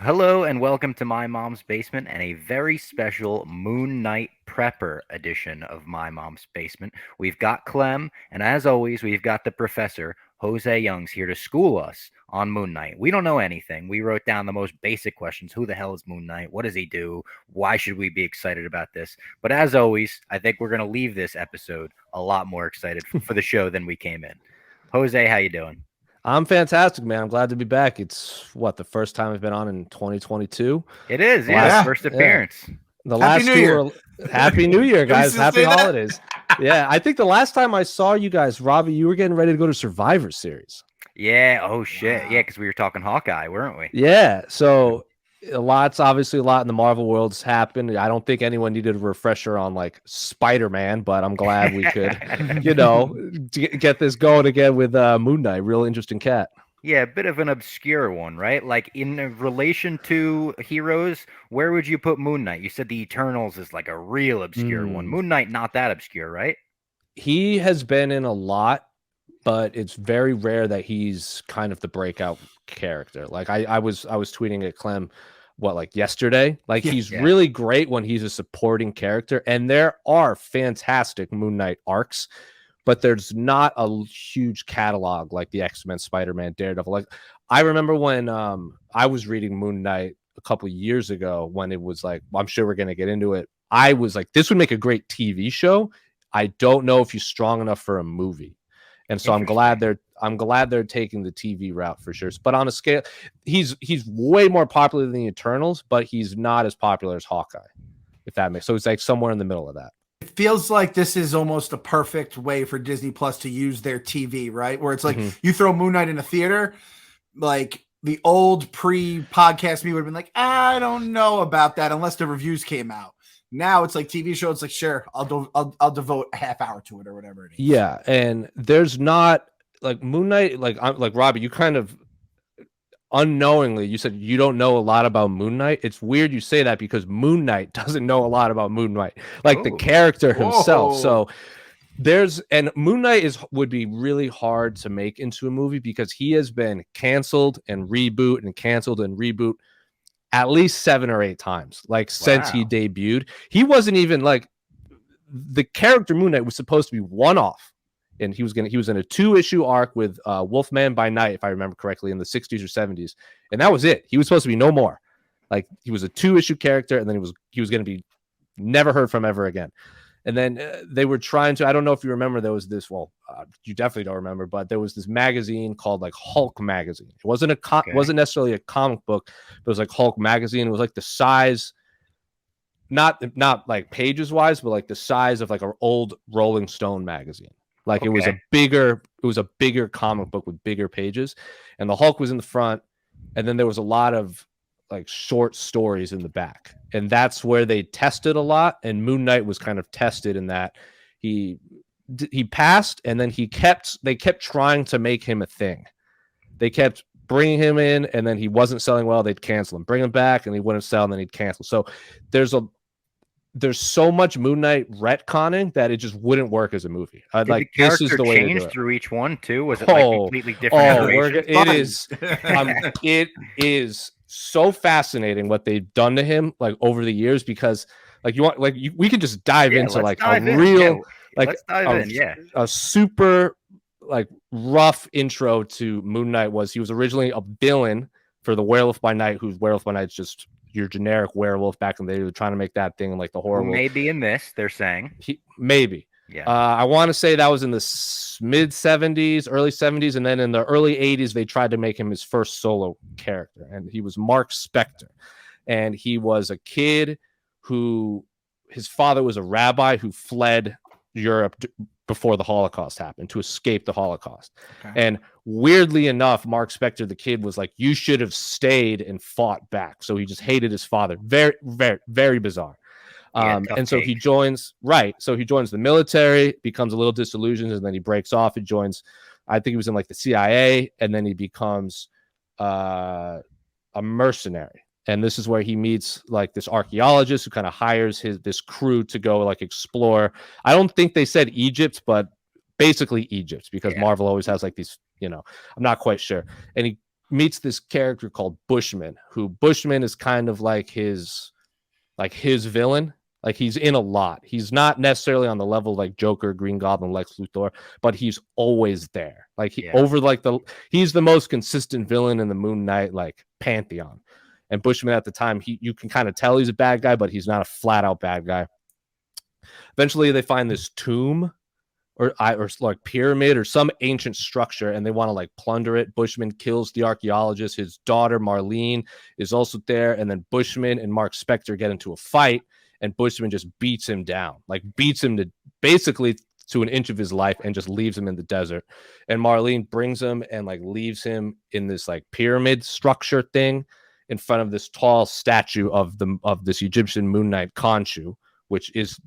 Hello and welcome to My Mom's Basement and a very special Moon Knight Prepper edition of My Mom's Basement. We've got Clem, and as always, we've got the professor, Jose Youngs, here to school us on Moon Knight. We don't know anything. We wrote down the most basic questions. Who the hell is Moon Knight? What does he do? Why should we be excited about this? But as always, I think we're going to leave this episode a lot more excited for the show than we came in. Jose, how you doing? I'm fantastic, man. I'm glad to be back. It's the first time I've been on in 2022. It is, Last, first appearance. The Happy last New two Year. were Happy New Year, Can we guys. still Happy say that? holidays. Yeah, I think the last time I saw you guys, Robbie, you were getting ready to go to Survivor Series. Yeah. Oh shit. Wow. Yeah, because we were talking Hawkeye, weren't we? Yeah. So obviously a lot in the Marvel world's happened. I don't think anyone needed a refresher on like Spider-Man, but I'm glad we could, get this going again with Moon Knight. Real interesting cat. Yeah, a bit of an obscure one, right? Like in relation to heroes, where would you put Moon Knight? You said the Eternals is like a real obscure one. Moon Knight, not that obscure, right? He has been in a lot, but it's very rare that he's kind of the breakout character. Like I was tweeting at Clem like yesterday. Like he's really great when he's a supporting character, and there are fantastic Moon Knight arcs, but there's not a huge catalog like the X-Men, Spider-Man, Daredevil. Like I remember when I was reading Moon Knight a couple of years ago when it was like, I'm sure we're going to get into it. I was like, this would make a great TV show. I don't know if he's strong enough for a movie. And so I'm glad they're taking the TV route for sure. But on a scale, he's way more popular than the Eternals, but he's not as popular as Hawkeye, if that makes so. It's like somewhere in the middle of that. It feels like this is almost a perfect way for Disney Plus to use their TV, right? Where it's like you throw Moon Knight in a theater, like the old pre-podcast me would have been like, I don't know about that unless the reviews came out. Now it's like TV show. It's like, sure, I'll devote a half hour to it or whatever it is. Yeah, and there's not like Moon Knight. Like Robbie, you kind of unknowingly you said you don't know a lot about Moon Knight. It's weird you say that because Moon Knight doesn't know a lot about Moon Knight, like the character himself. So Moon Knight would be really hard to make into a movie because he has been canceled and reboot and canceled and reboot at least 7 or 8 times, like since he debuted. He wasn't even like the character Moon Knight was supposed to be one-off, and he was in a 2-issue arc with Wolfman by Night, if I remember correctly, in the 60s or 70s, and that was it. He was supposed to be no more. Like he was a 2-issue character, and then he was going to be never heard from ever again. And then they were trying to, I don't know if you remember, there was this, you definitely don't remember, but there was this magazine called like Hulk magazine. It wasn't wasn't necessarily a comic book, but it was like Hulk magazine. It was like the size, not like pages wise, but like the size of like an old Rolling Stone magazine. Like it was a bigger comic book with bigger pages, and the Hulk was in the front, and then there was a lot of like short stories in the back, and that's where they tested a lot. And Moon Knight was kind of tested in that he passed, and then they kept trying to make him a thing. They kept bringing him in, and then he wasn't selling well, they'd cancel him, bring him back, and he wouldn't sell, and then he'd cancel. So there's so much Moon Knight retconning that it just wouldn't work as a movie. Like the this is the way to change do it. through each one too. Was it like completely different? It is so fascinating what they've done to him like over the years, because like we could just dive into like a real a super like rough intro to Moon Knight. He was originally a villain for the Werewolf by Night, who's Werewolf by Night's just your generic werewolf back in the day. They were trying to make that thing like the horror. Maybe in this, they're saying maybe. Yeah. I want to say that was in the mid 70s, early 70s, and then in the early 80s, they tried to make him his first solo character, and he was Mark Spector, and he was a kid who his father was a rabbi who fled Europe before the Holocaust happened to escape the Holocaust. And weirdly enough, Mark Spector, the kid, was like, you should have stayed and fought back. So he just hated his father. Very, very, very bizarre. And so he joins the military, becomes a little disillusioned, and then he breaks off and joins, I think he was in like the CIA, and then he becomes a mercenary. And this is where he meets like this archaeologist who kind of hires this crew to go like explore. I don't think they said Egypt, but basically Egypt, because Marvel always has like these, I'm not quite sure. And he meets this character called Bushman, who Bushman is kind of like his villain. Like he's in a lot. He's not necessarily on the level like Joker, Green Goblin, Lex Luthor, but he's always there. Like he's the most consistent villain in the Moon Knight like pantheon. And Bushman at the time, you can kind of tell he's a bad guy, but he's not a flat out bad guy. Eventually, they find this tomb or like pyramid or some ancient structure, and they want to like plunder it. Bushman kills the archaeologist. His daughter Marlene is also there, and then Bushman and Mark Spector get into a fight. And Bushman just beats him down, like beats him to basically to an inch of his life and just leaves him in the desert. And Marlene brings him and like leaves him in this like pyramid structure thing in front of this tall statue of this Egyptian Moon Knight Khonshu, which is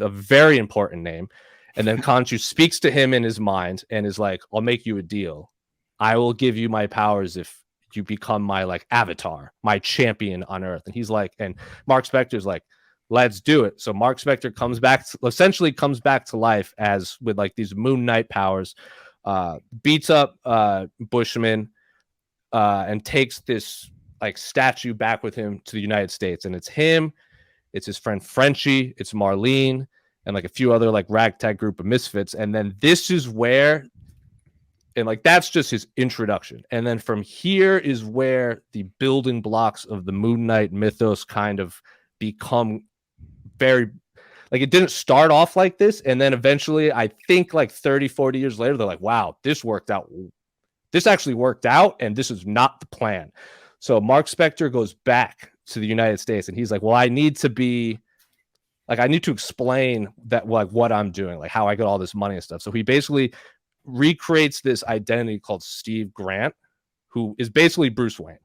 a very important name. And then Khonshu speaks to him in his mind and is like, I'll make you a deal. I will give you my powers if you become my like avatar, my champion on Earth. And he's like, and Mark Spector's like, let's do it. So Mark Spector essentially comes back to life as with like these Moon Knight powers, beats up Bushman, and takes this like statue back with him to the United States. And it's him, it's his friend Frenchie, it's Marlene, and like a few other like ragtag group of misfits. And then this is where, and like that's just his introduction. And then from here is where the building blocks of the Moon Knight mythos kind of become very, like it didn't start off like this. And then eventually, I think like 30, 40 years later, they're like, wow, this worked out. This actually worked out. And this is not the plan. So Mark Spector goes back to the United States and he's like, well, I need to explain that, like what I'm doing, like how I got all this money and stuff. So he basically recreates this identity called Steve Grant, who is basically Bruce Wayne.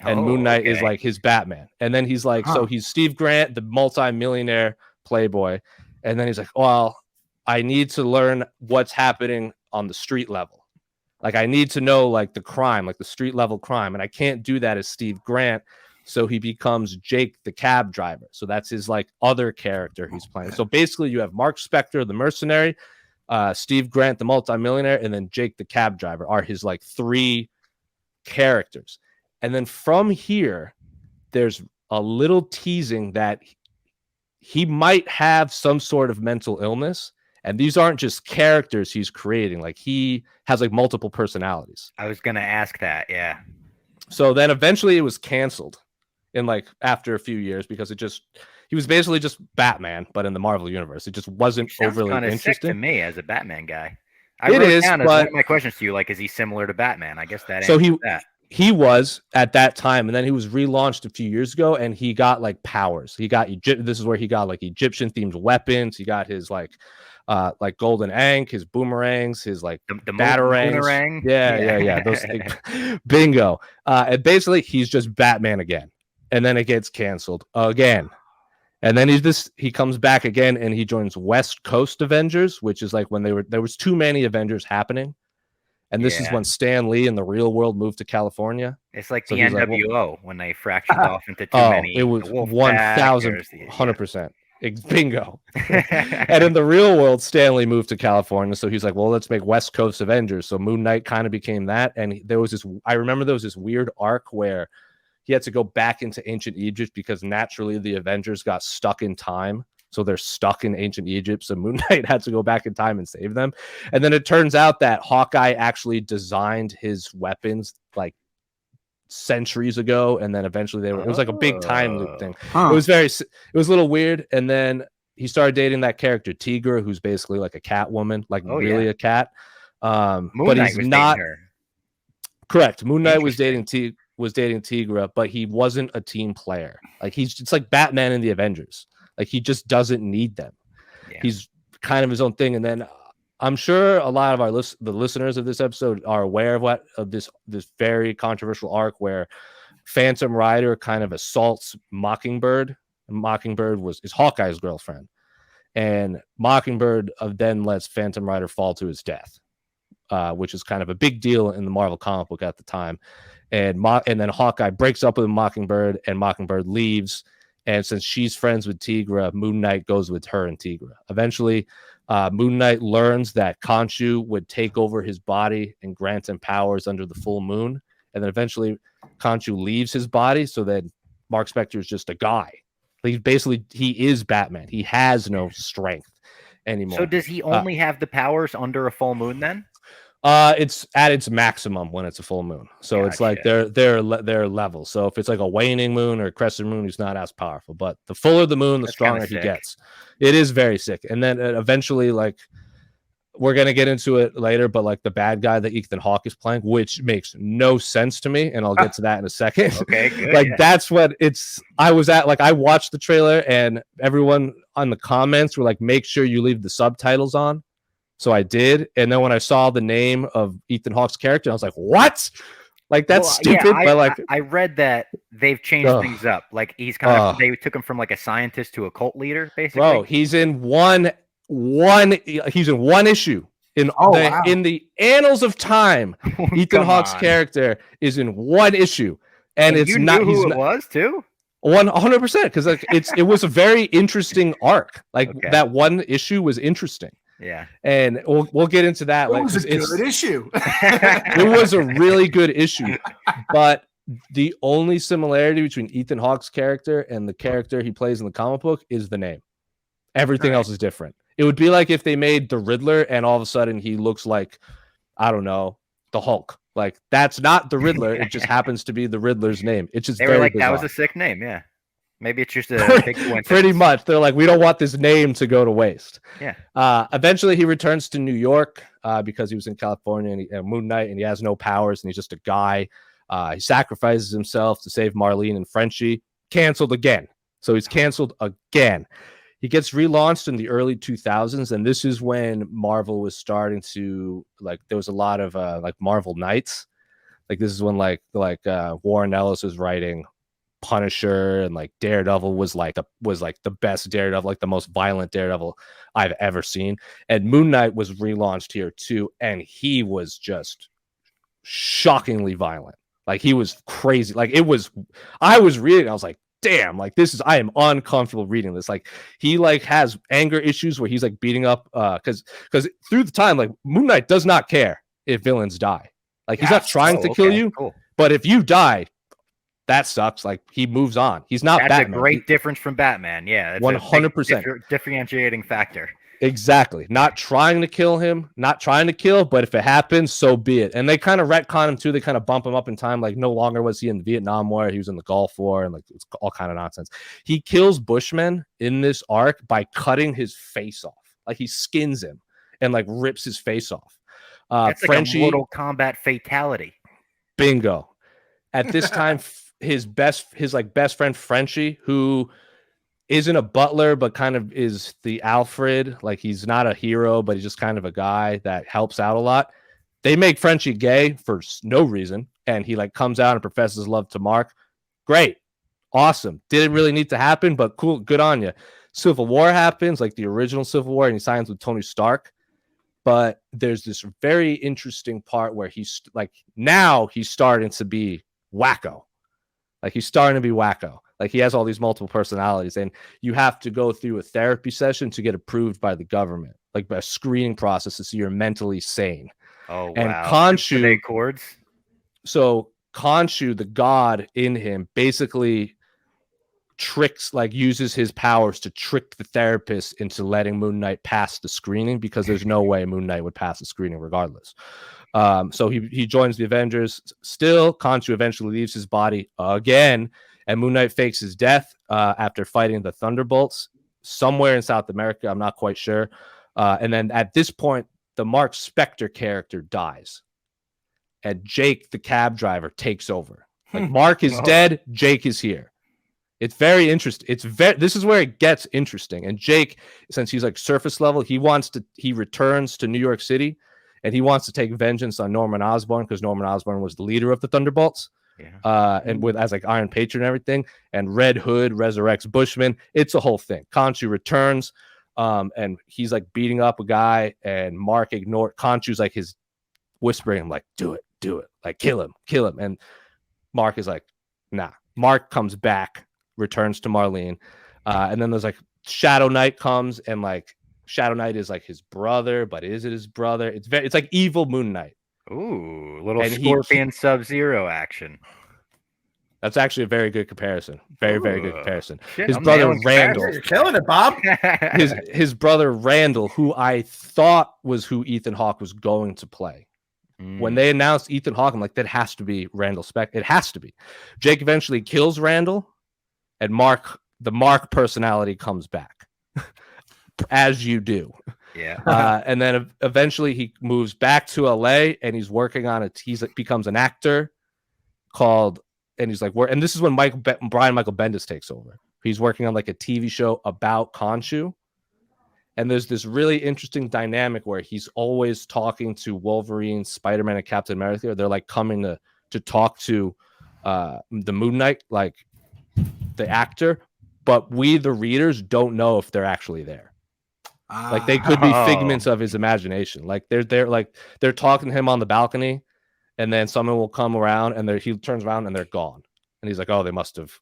And Moon Knight is like his Batman. And then he's like, so he's Steve Grant, the multi-millionaire playboy. And then he's like, well, I need to learn what's happening on the street level. Like I need to know like the crime, like the street level crime. And I can't do that as Steve Grant. So he becomes Jake the cab driver. So that's his like other character he's playing. So basically you have Mark Spector, the mercenary, Steve Grant, the multi-millionaire, and then Jake the cab driver are his like three characters. And then from here, there's a little teasing that he might have some sort of mental illness. And these aren't just characters he's creating. Like he has like multiple personalities. I was going to ask that. Yeah. So then eventually it was canceled in like after a few years because he was basically just Batman, but in the Marvel universe. It just wasn't overly interesting. Sick to me as a Batman guy. It is, but one of my questions to you, like, is he similar to Batman? I guess that so answers that. He was at that time, and then he was relaunched a few years ago, and he got like powers. He got this is where he got like Egyptian themed weapons. He got his like golden ankh, his boomerangs, his like the batarangs. Boomerang. Yeah. Those bingo. And basically, he's just Batman again, and then it gets canceled again, and then he comes back again, and he joins West Coast Avengers, which is like when there was too many Avengers happening. And this is when Stan Lee in the real world moved to California. It's like the NWO when they fractured off into too many. It was 1,100%. Bingo. And in the real world, Stan Lee moved to California. So he's like, well, let's make West Coast Avengers. So Moon Knight kind of became that. And I remember there was this weird arc where he had to go back into ancient Egypt because naturally the Avengers got stuck in time. So they're stuck in ancient Egypt. So Moon Knight had to go back in time and save them. And then it turns out that Hawkeye actually designed his weapons like centuries ago. And then eventually it was like a big time loop thing. It was a little weird. And then he started dating that character Tigra, who's basically like a cat woman, like a cat. But he's not correct. Moon Knight was dating Tigra, but he wasn't a team player. Like it's like Batman in the Avengers. Like he just doesn't need them. Yeah. He's kind of his own thing. And then I'm sure a lot of the listeners of this episode are aware of this very controversial arc where Phantom Rider kind of assaults Mockingbird. And Mockingbird is Hawkeye's girlfriend, and Mockingbird then lets Phantom Rider fall to his death, which is kind of a big deal in the Marvel comic book at the time. And then Hawkeye breaks up with Mockingbird, and Mockingbird leaves. And since she's friends with Tigra, Moon Knight goes with her and Tigra. Eventually, Moon Knight learns that Khonshu would take over his body and grant him powers under the full moon. and then eventually Khonshu leaves his body, so then Mark Spector is just a guy. He is Batman. He has no strength anymore. So does he only have the powers under a full moon then? It's at its maximum when it's a full moon. So it's like they're levels. So if it's like a waning moon or a crescent moon, he's not as powerful. But the fuller the moon, the stronger he gets. It is very sick. And then eventually, like, we're gonna get into it later, but like the bad guy that Ethan Hawke is playing, which makes no sense to me, and I'll get to that in a second. Okay, good. Like that's what it's. I was at like I watched the trailer, and everyone on the comments were like, "Make sure you leave the subtitles on." So I did, and then when I saw the name of Ethan Hawke's character, I was like, "What? Like that's stupid." Yeah, but like, I read that they've changed things up. Like he's kind of they took him from like a scientist to a cult leader, basically. Bro, he's in one issue in the annals of time. Ethan Hawke's character is in one issue, and it's not who it was too. 100%, because like it was a very interesting arc. Like that one issue was interesting. Yeah, and we'll get into that. It was a good issue. It was a really good issue, but the only similarity between Ethan Hawke's character and the character he plays in the comic book is the name. Everything else is different. It would be like if they made the Riddler and all of a sudden he looks like, I don't know, the Hulk. Like that's not the Riddler. It just happens to be the Riddler's name. It's just they were like bizarre. That was a sick name. Yeah, maybe it's just a big coincidence. Pretty much. They're like, we don't want this name to go to waste. Yeah. Eventually, he returns to New York because he was in California and Moon Knight, and he has no powers, and he's just a guy. He sacrifices himself to save Marlene and Frenchie. Canceled again. So he's canceled again. He gets relaunched in the early 2000s, and this is when Marvel was starting to like. There was a lot of like Marvel Knights. Like this is when like Warren Ellis was writing Punisher, and like Daredevil was like the best Daredevil, like the most violent Daredevil I've ever seen. And Moon Knight was relaunched here too, and he was just shockingly violent. Like he was crazy. Like it was. I was reading. I was like, damn, like I am uncomfortable reading this. Like he like has anger issues where he's like beating up because through the time, like Moon Knight does not care if villains die. Like he's not trying to kill you, but if you die, that sucks. Like he moves on. He's not That's Batman. A great difference from Batman. Yeah, 100% differentiating factor. Exactly. Not trying to kill him, not trying to kill, but if it happens, so be it. And they kind of retcon him too. They kind of bump him up in time. Like no longer was he in the Vietnam War. He was in the Gulf War, and like it's all kind of nonsense. He kills Bushmen in this arc by cutting his face off. Like he skins him and like rips his face off. That's Frenchie, like a Mortal Kombat fatality. Bingo. At this time, his best friend Frenchie, who isn't a butler, but kind of is the Alfred. Like he's not a hero, but he's just kind of a guy that helps out a lot. They make Frenchie gay for no reason, and he like comes out and professes love to Mark. Great, awesome. Didn't really need to happen, but cool, good on you. Civil War happens, like the original Civil War, and he signs with Tony Stark. But there's this very interesting part where he's like, now he's starting to be wacko. Like he's starting to be wacko. Like he has all these multiple personalities, and you have to go through a therapy session to get approved by the government, like by a screening process to see you're mentally sane. Oh, and wow. Khonshu, chords. So Khonshu, the god in him, basically uses his powers to trick the therapist into letting Moon Knight pass the screening, because there's no way Moon Knight would pass the screening regardless. So he joins the Avengers. Still, Khonshu eventually leaves his body again, and Moon Knight fakes his death after fighting the Thunderbolts somewhere in South America. I'm not quite sure. And then at this point, the Mark Spector character dies, and Jake, the cab driver, takes over. Like Mark is dead, Jake is here. It's very interesting. This is where it gets interesting. And Jake, since he's like surface level, he returns to New York City, and he wants to take vengeance on Norman Osborn, because Norman Osborn was the leader of the Thunderbolts. Yeah. And as like Iron Patron and everything, and Red Hood resurrects Bushman. It's a whole thing. Khonshu returns, and he's like beating up a guy, and Mark Khonshu's like his whispering him like, do it, like kill him. And Mark is like, nah. Mark comes back, returns to Marlene, and then there's like Shadow Knight comes, and like Shadow Knight is like his brother, but is it his brother? It's like evil Moon Knight. Ooh, little And Scorpion Sub-Zero action. That's actually a very good comparison. Very, very good Ooh, comparison. shit, His I'm brother nailing Randall. You're killing it, Bob. His brother Randall, who I thought was who Ethan Hawke was going to play. When they announced Ethan Hawke, I'm like, that has to be Randall Spector. It has to be. Jake eventually kills Randall, and the Mark personality comes back, as you do. Yeah. And then eventually he moves back to LA, and he's working on it. He becomes an actor called, and he's like, and this is when Brian Michael Bendis takes over. He's working on like a TV show about Khonshu. And there's this really interesting dynamic where he's always talking to Wolverine, Spider-Man, and Captain America. They're like coming to talk to the Moon Knight, like the actor, but we, the readers, don't know if they're actually there. Like they could be figments of his imagination. Like they're talking to him on the balcony, and then someone will come around, and he turns around and they're gone. And he's like, oh, they must have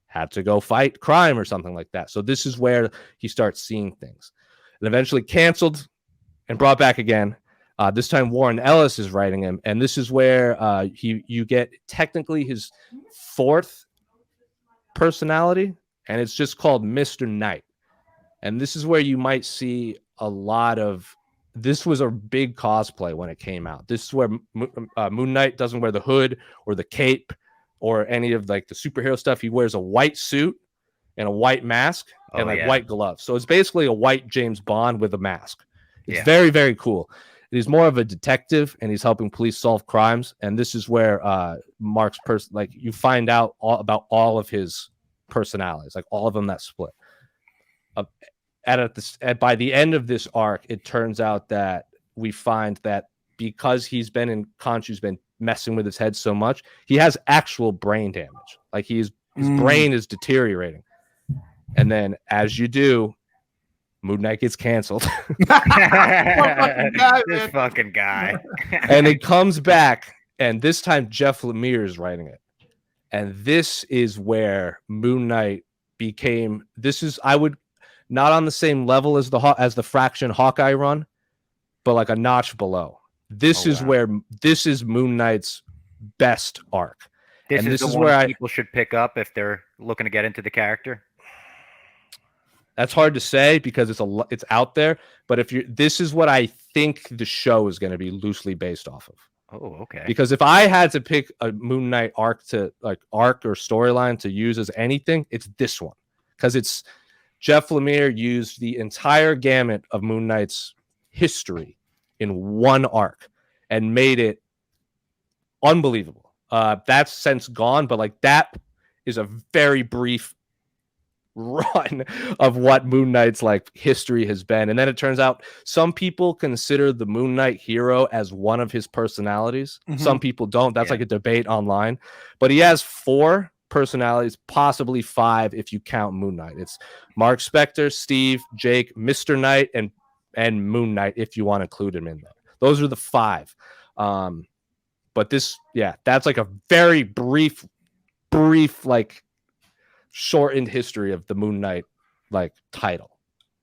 had to go fight crime or something like that. So this is where he starts seeing things. And eventually canceled and brought back again. This time Warren Ellis is writing him, and this is where you get technically his fourth personality, and it's just called Mr. Knight. And this is where you might see a lot of. This was a big cosplay when it came out. This is where Moon Knight doesn't wear the hood or the cape or any of like the superhero stuff. He wears a white suit and a white mask and white gloves. So it's basically a white James Bond with a mask. It's very, very cool. He's more of a detective, and he's helping police solve crimes. And this is where Mark's you find out about all of his personalities, like all of them that split. By the end of this arc, it turns out that we find that because Khonshu's been messing with his head so much, he has actual brain damage. Like his brain is deteriorating. And then, as you do, Moon Knight gets canceled. This fucking guy. And it comes back, and this time Jeff Lemire is writing it. And this is where Moon Knight became. I would not on the same level as the Fraction Hawkeye run, but like a notch below. This is Moon Knight's best arc. This is where people should pick up if they're looking to get into the character. That's hard to say because it's out there. But this is what I think the show is going to be loosely based off of. Oh, okay. Because if I had to pick a Moon Knight arc or storyline to use as anything, it's this one. Because it's Jeff Lemire used the entire gamut of Moon Knight's history in one arc and made it unbelievable. That's since gone, but like that is a very brief run of what Moon Knight's like history has been. And then it turns out some people consider the Moon Knight hero as one of his personalities. Mm-hmm. Some people don't. That's like a debate online. But he has 4 personalities, possibly 5 if you count Moon Knight. It's Mark Spector, Steve, Jake, Mr. Knight, and Moon Knight if you want to include him in there. Those are the 5. But that's like a very brief like shortened history of the Moon Knight like title.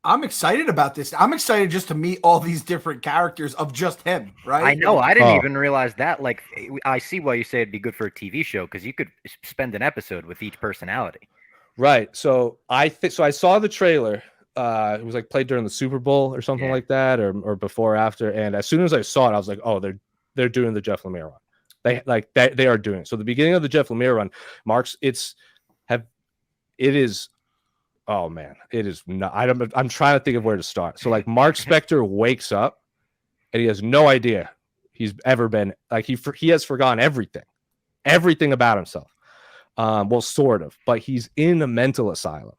I'm excited about this. I'm excited just to meet all these different characters of just him, right? I know. I didn't even realize that. Like, I see why you say it'd be good for a TV show because you could spend an episode with each personality. Right. So I saw the trailer. It was like played during the Super Bowl or something like that, or before or after. And as soon as I saw it, I was like, oh, they're doing the Jeff Lemire run. They are doing it. So the beginning of the Jeff Lemire run, it is. Oh man, it is not. I'm trying to think of where to start. So like Mark Spector wakes up and he has no idea he's ever been like he has forgotten everything about himself. Well, sort of, but he's in a mental asylum,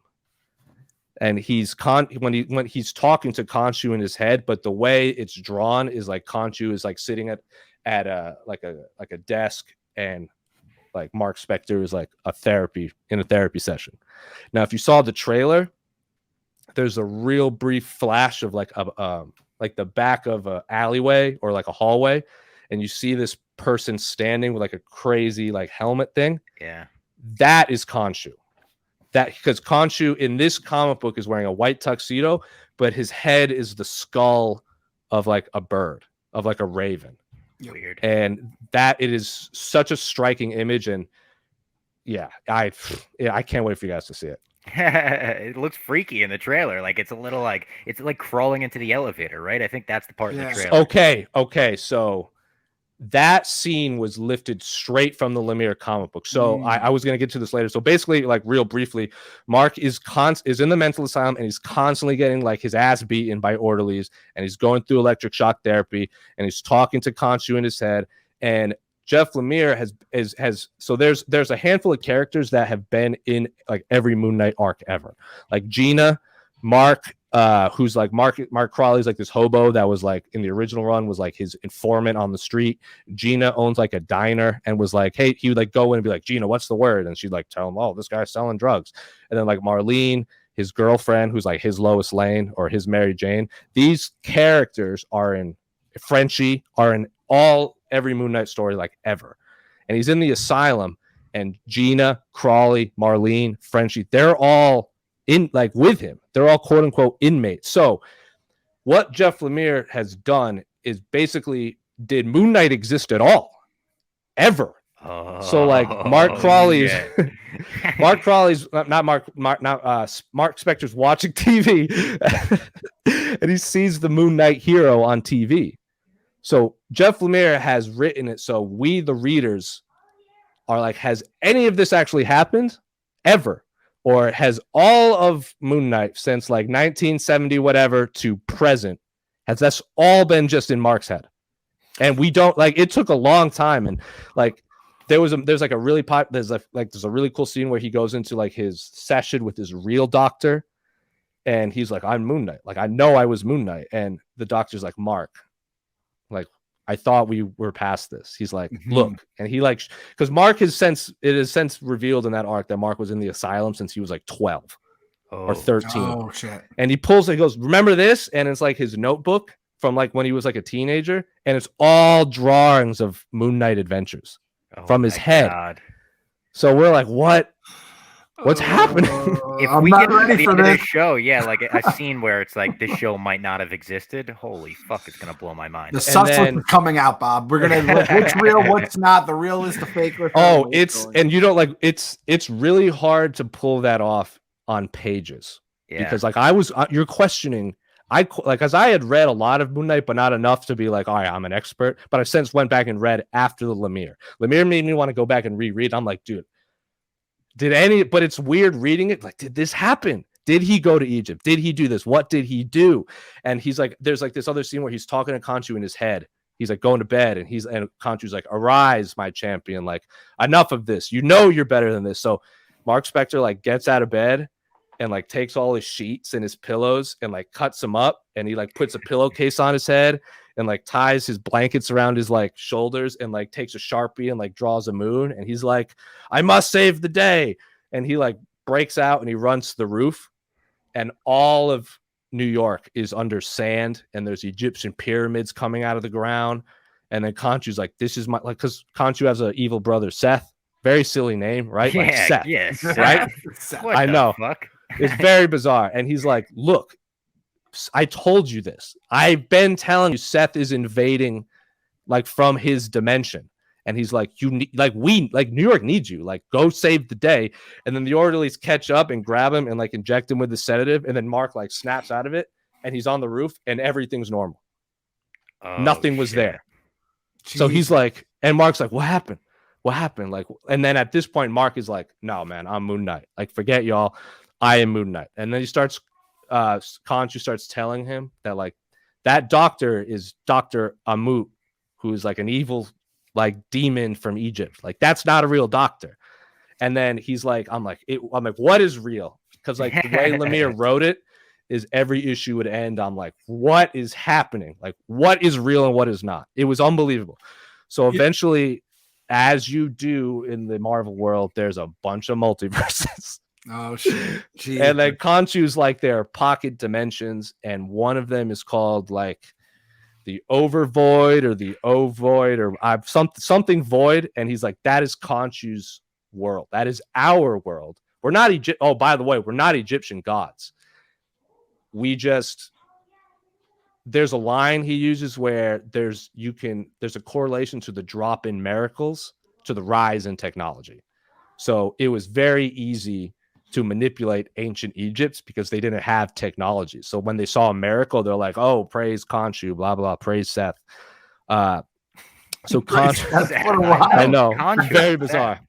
and when he's talking to Khonshu in his head, but the way it's drawn is like Khonshu is like sitting at a desk, and like Mark Spector is like in a therapy session. Now, if you saw the trailer, there's a real brief flash of like the back of an alleyway or like a hallway, and you see this person standing with like a crazy like helmet thing. Yeah, that is Khonshu. Because Khonshu in this comic book is wearing a white tuxedo, but his head is the skull of like a bird, of like a raven. Weird. And that it is such a striking image. And yeah, I can't wait for you guys to see it. It looks freaky in the trailer. Like it's a little like it's like crawling into the elevator, right? I think that's the part in the trailer. Okay. So that scene was lifted straight from the Lemire comic book. So I was going to get to this later. So basically, like real briefly, Mark is in the mental asylum and he's constantly getting like his ass beaten by orderlies, and he's going through electric shock therapy, and he's talking to Khonshu in his head. And Jeff Lemire has so there's a handful of characters that have been in like every Moon Knight arc ever, like Gina, Mark, who's like Mark Crawley's like this hobo that was like in the original run was like his informant on the street. Gina owns like a diner and was like, hey, he would like go in and be like, Gina, what's the word? And she'd like tell him, oh, this guy's selling drugs. And then like Marlene, his girlfriend, who's like his Lois Lane or his Mary Jane. These characters are in Frenchie, are in every Moon Knight story like ever. And he's in the asylum, and Gina, Crawley, Marlene, Frenchie, they're all in like with him. They're all quote unquote inmates. So what Jeff Lemire has done is basically, did Moon Knight exist at all? Ever? So like Mark Crawley's Mark Spector's watching TV and he sees the Moon Knight hero on TV. So Jeff Lemire has written it so we, the readers, are like, has any of this actually happened ever? Or has all of Moon Knight since like 1970 whatever to present, has that's all been just in Mark's head? And we don't like, it took a long time. And like there's a really cool scene where he goes into like his session with his real doctor, and he's like, I'm Moon Knight. Like I know I was Moon Knight. And the doctor's like, Mark, like I thought we were past this. He's like, look, and he like, because Mark has since revealed in that arc that Mark was in the asylum since he was like 12 or 13. Oh shit! And he goes, remember this? And it's like his notebook from like when he was like a teenager, and it's all drawings of Moon Knight adventures from his head. God. So we're like, what's happening? If we get ready for this show, yeah, like a scene where it's like this show might not have existed. Holy fuck, it's gonna blow my mind. The substance is coming out, Bob. We're gonna look what's real, what's not. The real is the fake. Oh, and you don't like it's really hard to pull that off on pages because like you're questioning. Because I had read a lot of Moon Knight, but not enough to be like, all right, I'm an expert. But I since went back and read after the Lemire. Lemire made me want to go back and reread. I'm like, dude. But it's weird reading it. Like, did this happen? Did he go to Egypt? Did he do this? What did he do? And he's like, there's like this other scene where he's talking to Khonshu in his head. He's like going to bed, and Khonshu's like, arise, my champion. Like, enough of this. You know you're better than this. So Mark Spector like gets out of bed and like takes all his sheets and his pillows and like cuts them up, and he like puts a pillowcase on his head and like ties his blankets around his like shoulders and like takes a Sharpie and like draws a moon. And he's like, I must save the day. And he like breaks out and he runs to the roof, and all of New York is under sand, and there's Egyptian pyramids coming out of the ground. And then Khonshu's like, this is my, like, because Khonshu has an evil brother, Seth. Very silly name, right? Yeah, like Seth, yes. Right? I know. Fuck? It's very bizarre. And he's like, look, I told you this. I've been telling you Seth is invading like from his dimension. And he's like, New York needs you. Like, go save the day. And then the orderlies catch up and grab him and like inject him with the sedative. And then Mark like snaps out of it, and he's on the roof, and everything's normal. Nothing was there. Jeez. So he's like, and Mark's like, what happened? What happened? Like, and then at this point, Mark is like, no, man, I'm Moon Knight. Like, forget y'all. I am Moon Knight. And then Khonshu starts telling him that like that doctor is Dr. Amut, who is like an evil like demon from Egypt. Like, that's not a real doctor. And then he's like, I'm like, what is real? Because like the way Lemire wrote it is every issue would end. I'm like, what is happening? Like, what is real and what is not? It was unbelievable. So eventually, as you do in the Marvel world, there's a bunch of multiverses. Oh shit! Jeez. And then Khonshu's like their pocket dimensions, and one of them is called like the Overvoid or the Ovoid or something void, and he's like, that is Khonshu's world. That is our world. We're not Egypt. Oh, by the way, we're not Egyptian gods. We just there's a line he uses where there's a correlation to the drop in miracles to the rise in technology. So it was very easy to manipulate ancient Egypt because they didn't have technology. So when they saw a miracle, they're like, oh, praise Khonshu, blah, blah, praise Seth. So Khonshu, I know, Khonshu, very bizarre.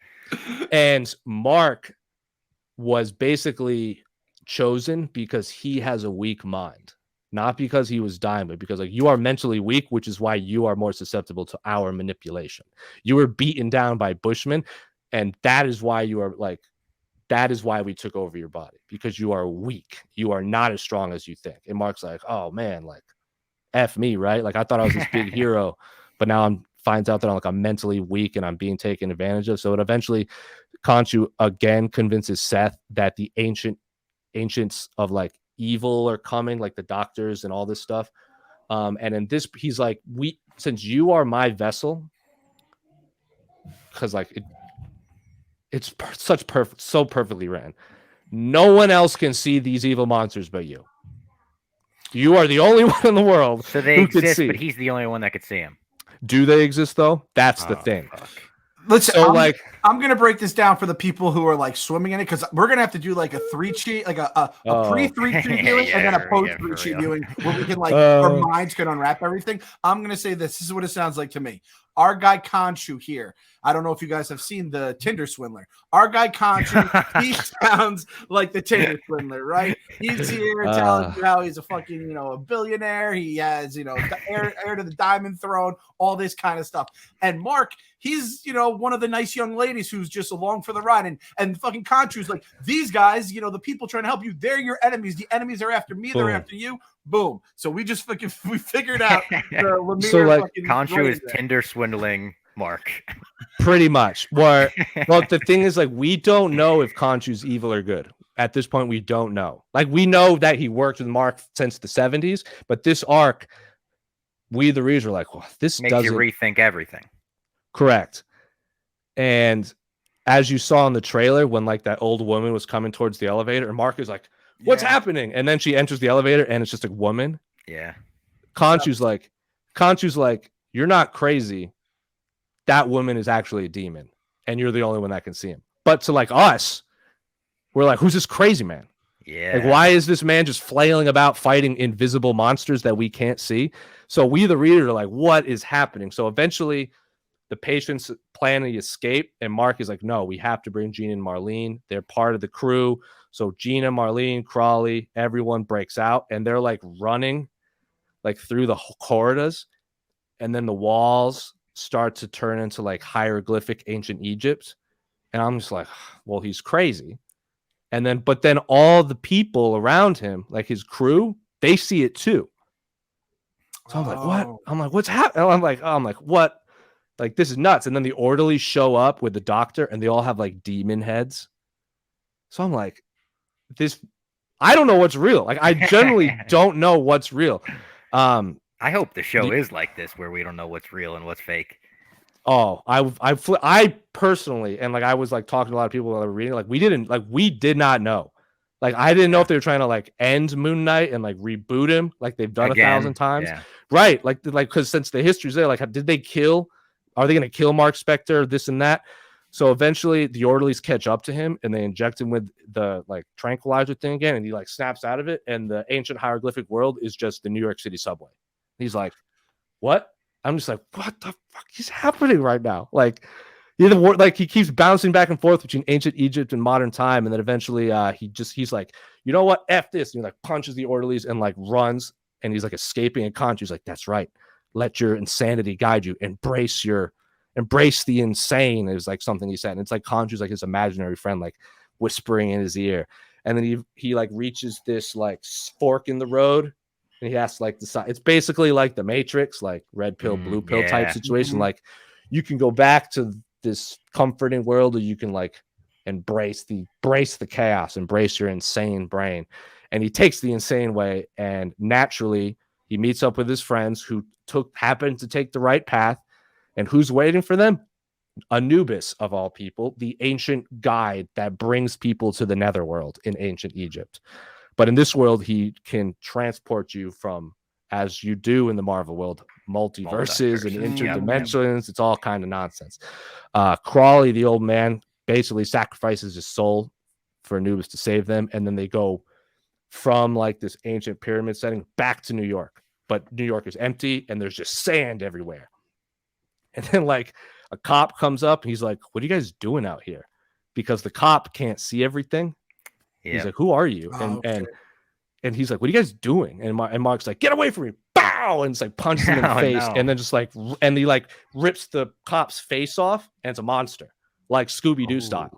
And Mark was basically chosen because he has a weak mind, not because he was dying, but because like you are mentally weak, which is why you are more susceptible to our manipulation. You were beaten down by Bushmen, and that is why you are like, that is why we took over your body, because you are weak. You are not as strong as you think. And Mark's like, oh man, like F me, right? Like I thought I was this big hero, but now finds out that I'm mentally weak and I'm being taken advantage of. So it eventually Khonshu again convinces Seth that the ancients of like evil are coming, like the doctors and all this stuff. And in this, he's like, since you are my vessel, because like it's so perfectly written. No one else can see these evil monsters but you. You are the only one in the world. So they who exist, see. but he's the only one that could see him. Do they exist though? That's the thing. Fuck. Listen, so I'm gonna break this down for the people who are like swimming in it, because we're gonna have to do like a 3-cheat, like a pre-3-cheat viewing and then a post-3-cheat viewing where we can like our minds can unwrap everything. I'm gonna say this is what it sounds like to me. Our guy Khonshu here. I don't know if you guys have seen the Tinder swindler. Our guy Khonshu, he sounds like the Tinder swindler, right? He's here telling you how he's a fucking, a billionaire. He has, heir to the diamond throne, all this kind of stuff. And Mark, he's, one of the nice young ladies who's just along for the ride. And fucking Khonshu's like, these guys, the people trying to help you, they're your enemies. The enemies are after me. They're after you. Boom. So we just we figured out the Lemire. So like Khonshu is Tinder swindling Mark. Pretty much. Well, the thing is, like, we don't know if Khonshu's evil or good. At this point, we don't know. Like, we know that he worked with Mark since the 70s, but this arc, we the readers are like, well, this makes doesn't you rethink everything. Correct. And as you saw in the trailer, when like that old woman was coming towards the elevator, and Mark is like, what's happening? And then she enters the elevator and it's just a woman. Yeah. Khonshu's like, you're not crazy. That woman is actually a demon, and you're the only one that can see him. But to like us, we're like, who's this crazy man? Yeah. Like, why is this man just flailing about fighting invisible monsters that we can't see? So we, the reader, are like, what is happening? So eventually the patients plan to escape, and Mark is like, no, we have to bring Gina and Marlene. They're part of the crew. So Gina, Marlene, Crawley, everyone breaks out, and they're like running like through the corridors, and then the walls start to turn into like hieroglyphic ancient Egypt. And I'm just like, well, he's crazy. But then all the people around him, like his crew, they see it too. So I'm like, what? I'm like, what's happening? I'm like, what? Like, this is nuts. And then the orderlies show up with the doctor, and they all have like demon heads. So I'm like, I don't know what's real. Like, I generally don't know what's real. I hope the show is like this, where we don't know what's real and what's fake. Oh, I personally, and like I was like talking to a lot of people while they were reading, like we did not know. Like, I didn't know if they were trying to like end Moon Knight and like reboot him like they've done 1,000 times. Yeah. Right. Like because since the history's there, like, did they kill? Are they going to kill Mark Spector? This and that. So eventually the orderlies catch up to him, and they inject him with the like tranquilizer thing again, and he like snaps out of it, and the ancient hieroglyphic world is just the New York City subway. He's like, what? I'm just like, what the fuck is happening right now? Like, he keeps bouncing back and forth between ancient Egypt and modern time, and then eventually he's like, you know what? F this. And he like punches the orderlies and like runs, and he's like escaping, and Khonshu's like, that's right. Let your insanity guide you. Embrace the insane is like something he said. And it's like Khonshu's like his imaginary friend, like whispering in his ear. And then he like reaches this like fork in the road, and he has to like decide. It's basically like the Matrix, like red pill, blue pill type situation. Mm-hmm. Like, you can go back to this comforting world, or you can like embrace the chaos, embrace your insane brain. And he takes the insane way, and naturally he meets up with his friends who happened to take the right path. And who's waiting for them? Anubis, of all people, the ancient guide that brings people to the netherworld in ancient Egypt. But in this world, he can transport you from as you do in the Marvel world, multiverses and interdimensions. It's all kind of nonsense. Crawley, the old man, basically sacrifices his soul for Anubis to save them, and then they go from like this ancient pyramid setting back to New York, but New York is empty and there's just sand everywhere. And then like a cop comes up and he's like, "What are you guys doing out here?" Because the cop can't see everything. He's like, "Who are you?" And he's like, "What are you guys doing?" And Mark's like, "Get away from me!" Bow! And it's like punches him in the face, and then just like, and he like rips the cop's face off, and it's a monster, like Scooby-Doo style.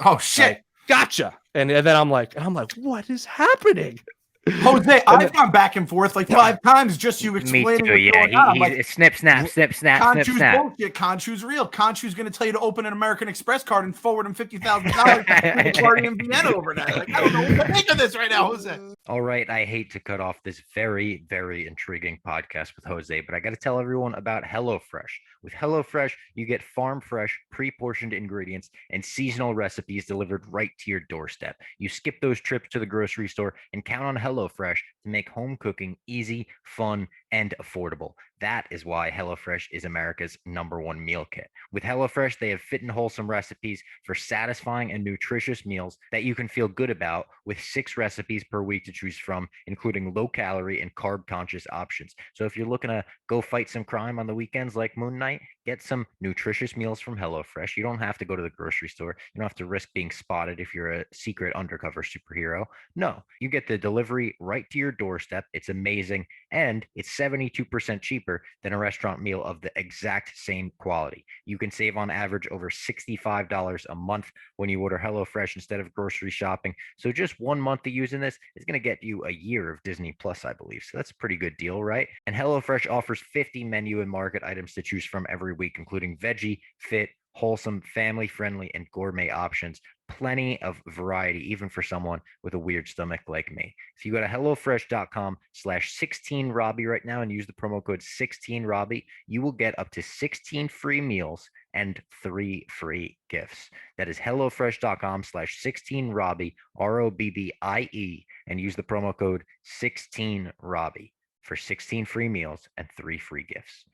Oh shit! Like, gotcha. And then I'm like, what is happening? Jose, I've gone back and forth like 5 times just you explaining. Me too, yeah. He's snip, snap, snip, snap, Conchu's snip, snap. bullshit. Conchu's real. Conchu's going to tell you to open an American Express card and forward him $50,000 to the party in Vienna overnight. Like, I don't know what to think of this right now, Jose. All right, I hate to cut off this very, very intriguing podcast with Jose, but I got to tell everyone about HelloFresh. With HelloFresh, you get farm-fresh, pre-portioned ingredients and seasonal recipes delivered right to your doorstep. You skip those trips to the grocery store and count on HelloFresh to make home cooking easy, fun, and affordable. That is why HelloFresh is America's #1 meal kit. With HelloFresh, they have fit and wholesome recipes for satisfying and nutritious meals that you can feel good about, with 6 recipes per week to choose from, including low-calorie and carb-conscious options. So if you're looking to go fight some crime on the weekends like Moon Knight, get some nutritious meals from HelloFresh. You don't have to go to the grocery store. You don't have to risk being spotted if you're a secret undercover superhero. No, you get the delivery right to your doorstep. It's amazing, and it's 72% cheaper than a restaurant meal of the exact same quality. You can save on average over $65 a month when you order HelloFresh instead of grocery shopping. So just 1 month of using this is going to get you a year of Disney Plus, I believe. So that's a pretty good deal, right? And HelloFresh offers 50 menu and market items to choose from every week, including veggie, fit, wholesome, family-friendly, and gourmet options. Plenty of variety, even for someone with a weird stomach like me. If you go to HelloFresh.com/16Robbie right now and use the promo code 16Robbie, you will get up to 16 free meals and 3 free gifts. That is HelloFresh.com/16Robbie, ROBBIE, and use the promo code 16Robbie for 16 free meals and 3 free gifts.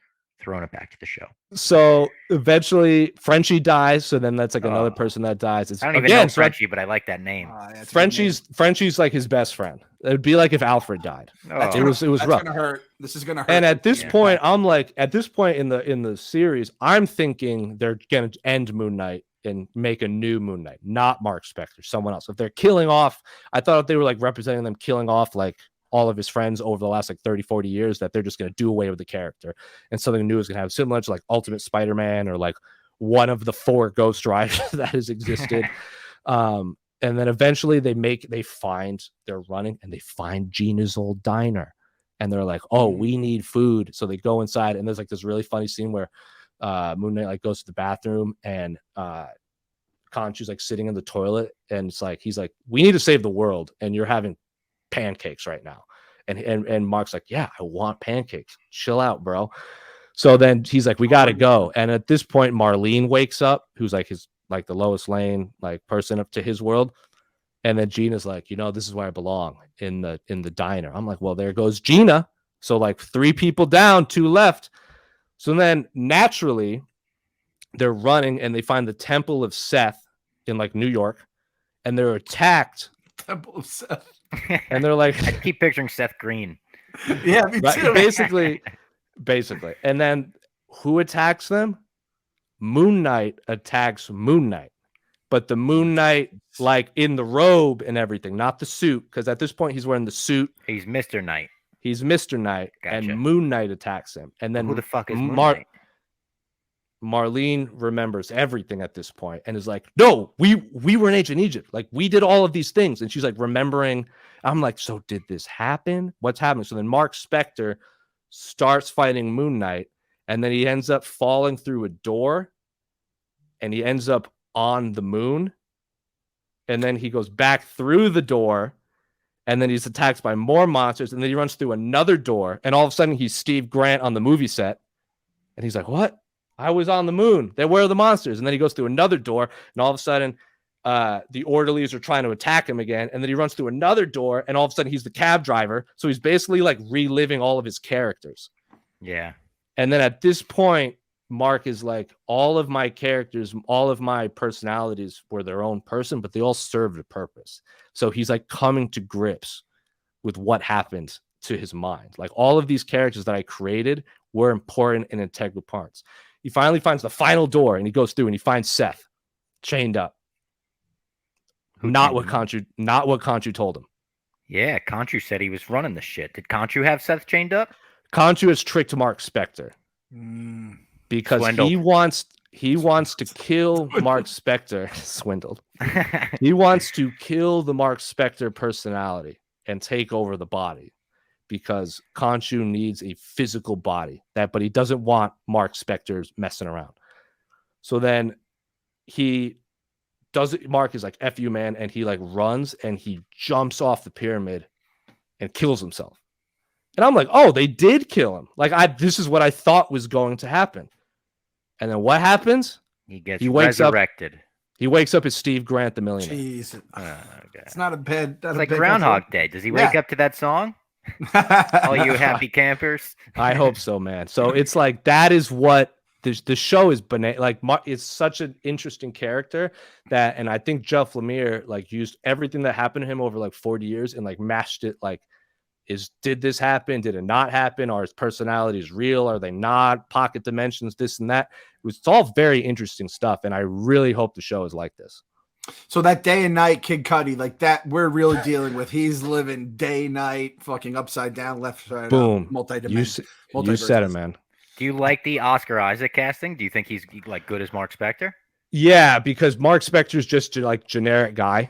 Throwing it back to the show. So eventually Frenchie dies. So then that's like another person that dies. It's, I don't even know Frenchie, but I like that name. Frenchie's like his best friend. It would be like if Alfred died. It was rough. Gonna hurt. This is gonna hurt. And at this point, I'm like, at this point in the series, I'm thinking they're gonna end Moon Knight and make a new Moon Knight, not Mark Spector, someone else. If they're killing off, I thought they were like representing them killing off like all of his friends over the last like 30-40 years, that they're just going to do away with the character and something new is going to have, similar to like Ultimate Spider-Man or like one of the 4 Ghost Riders that has existed. And then eventually they're running and they find Gina's old diner and they're like, "Oh, we need food." So they go inside and there's like this really funny scene where Moon Knight like goes to the bathroom and Khonshu's like sitting in the toilet and it's like, he's like, "We need to save the world and you're having pancakes right now." And Mark's like, "Yeah, I want pancakes. Chill out, bro." So then he's like, "We got to go." And at this point, Marlene wakes up, who's like his, like the Lois Lane, like person up to his world. And then Gina's like, "This is where I belong, in the diner." I'm like, well, there goes Gina. So like 3 people down, 2 left. So then naturally they're running and they find the Temple of Seth in like New York and they're attacked. Temple of Seth. And they're like, I keep picturing Seth Green. Yeah, me too. Basically. And then who attacks them? Moon Knight attacks Moon Knight. But the Moon Knight, like in the robe and everything, not the suit, because at this point he's wearing the suit. He's Mr. Knight. He's Mr. Knight, Gotcha. And Moon Knight attacks him. And then who the fuck is Moon Knight? Marlene remembers everything at this point and is like, "No, we were in ancient Egypt. Like we did all of these things." And she's like remembering. I'm like, "So did this happen? What's happening?" So then Mark Spector starts fighting Moon Knight and then he ends up falling through a door and he ends up on the moon. And then he goes back through the door and then he's attacked by more monsters. And then he runs through another door and all of a sudden he's Steve Grant on the movie set. And he's like, "What? I was on the moon. Where are the monsters?" And then he goes through another door, and all of a sudden, the orderlies are trying to attack him again, and then he runs through another door, and all of a sudden he's the cab driver. So he's basically like reliving all of his characters. Yeah. And then at this point, Mark is like, all of my characters, all of my personalities were their own person, but they all served a purpose. So he's like coming to grips with what happened to his mind. Like all of these characters that I created were important and integral parts. He finally finds the final door, and he goes through and he finds Seth chained up. Not what Khonshu told him. Yeah, Khonshu said he was running the shit. Did Khonshu have Seth chained up? Khonshu has tricked Mark Spector because Swindled. he wants to kill Mark Spector. Swindled. He wants to kill the Mark Spector personality and take over the body because Khonshu needs a physical body. But he doesn't want Mark Spector's messing around. So then he does it. Mark is like, F you, man. And he like runs and he jumps off the pyramid and kills himself. And I'm like, oh, they did kill him. Like this is what I thought was going to happen. And then what happens? He wakes resurrected. Up, he wakes up as Steve Grant, the millionaire. Jeez. Okay. It's not a bad. It's like Groundhog Day. Does he wake up to that song? All you happy campers. I hope so, man. So it's like, that is what the show is. Like, it's such an interesting character that, and I think Jeff Lemire like used everything that happened to him over like 40 years and like mashed it. Like, did this happen? Did it not happen? Are his personalities real? Are they not? Pocket dimensions, this and that. It's all very interesting stuff. And I really hope the show is like this. So that day and night Kid Cudi, like that, we're really dealing with. He's living day, night, fucking upside down, left side, boom, multi-dimension. You said it, man. Do you like the Oscar Isaac casting? Do you think he's like good as Mark Spector? Yeah, because Mark Spector is just like generic guy.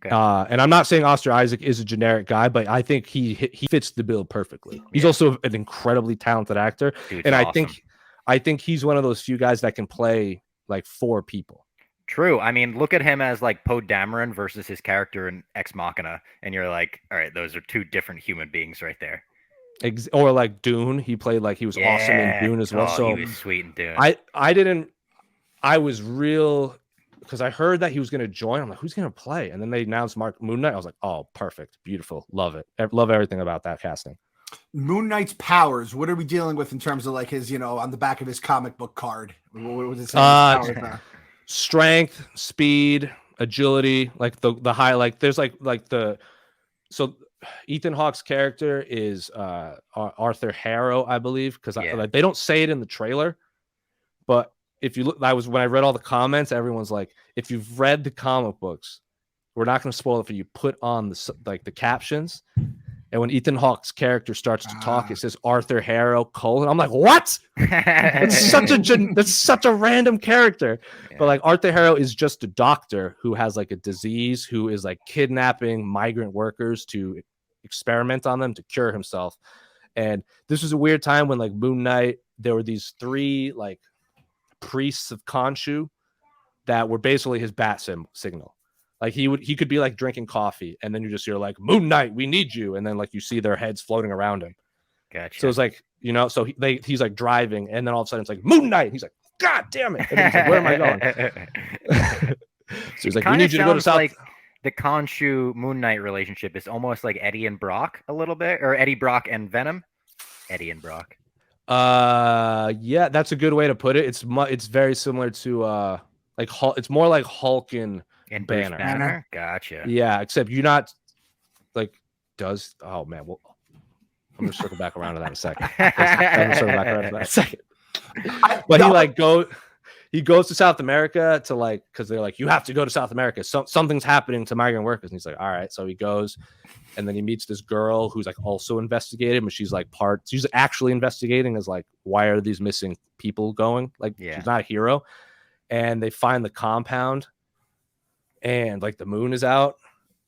Okay. And I'm not saying Oscar Isaac is a generic guy, but I think he fits the bill perfectly. He's also an incredibly talented actor. Dude's and awesome. I think he's one of those few guys that can play like four people. True. I mean, look at him as like Poe Dameron versus his character in Ex Machina, and you're like, all right, those are two different human beings right there. Or like Dune, he played like he was awesome in Dune as well. So he was sweet in Dune. I was real because I heard that he was going to join. I'm like, who's going to play? And then they announced Moon Knight. I was like, oh, perfect, beautiful, love it, love everything about that casting. Moon Knight's powers. What are we dealing with in terms of like his, on the back of his comic book card? What was it saying? Strength, speed, agility, like the high, like there's like so Ethan Hawke's character is Arthur Harrow, I believe, because they don't say it in the trailer, but if you look, when I read all the comments, everyone's like, if you've read the comic books, we're not going to spoil it for you. Put on the captions. And when Ethan Hawke's character starts to talk, it says Arthur Harrow : I'm like, what? That's such a random character. Yeah. But like Arthur Harrow is just a doctor who has like a disease, who is like kidnapping migrant workers to experiment on them to cure himself. And this was a weird time when like Moon Knight, there were these three like priests of Khonshu that were basically his bat signal. Like he could be like drinking coffee, and then you just hear like, Moon Knight, we need you, and then like you see their heads floating around him. Gotcha. So it's like, so he's like driving, and then all of a sudden it's like Moon Knight. He's like, God damn it! And he's like, where am I going? So he's like, we need you to go to South. Like the Khonshu Moon Knight relationship is almost like Eddie and Brock a little bit, or Eddie Brock and Venom. Eddie and Brock. Yeah, that's a good way to put it. It's very similar to like Hulk. It's more like Hulk and Banner. Gotcha. Yeah, except you're not like oh man, well, I'm gonna circle back around to that in a second. But he goes to South America to like, because they're like, you have to go to South America. Something's happening to migrant workers. And he's like, all right. So he goes, and then he meets this girl who's like also investigating, but she's actually investigating as like, why are these missing people going? Like, she's not a hero. And they find the compound, and like the moon is out.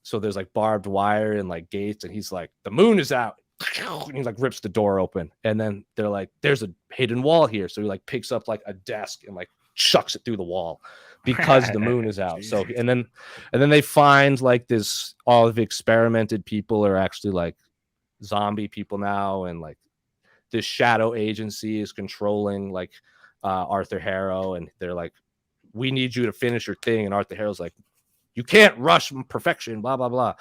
So there's like barbed wire and like gates, and he's like, the moon is out. And he like rips the door open, and then they're like, there's a hidden wall here. So he like picks up like a desk and like chucks it through the wall because the moon is out. So and then they find like all of the experimented people are actually like zombie people now, and like this shadow agency is controlling like Arthur Harrow, and they're like, we need you to finish your thing. And Arthur Harrow's like, you can't rush perfection, blah blah blah.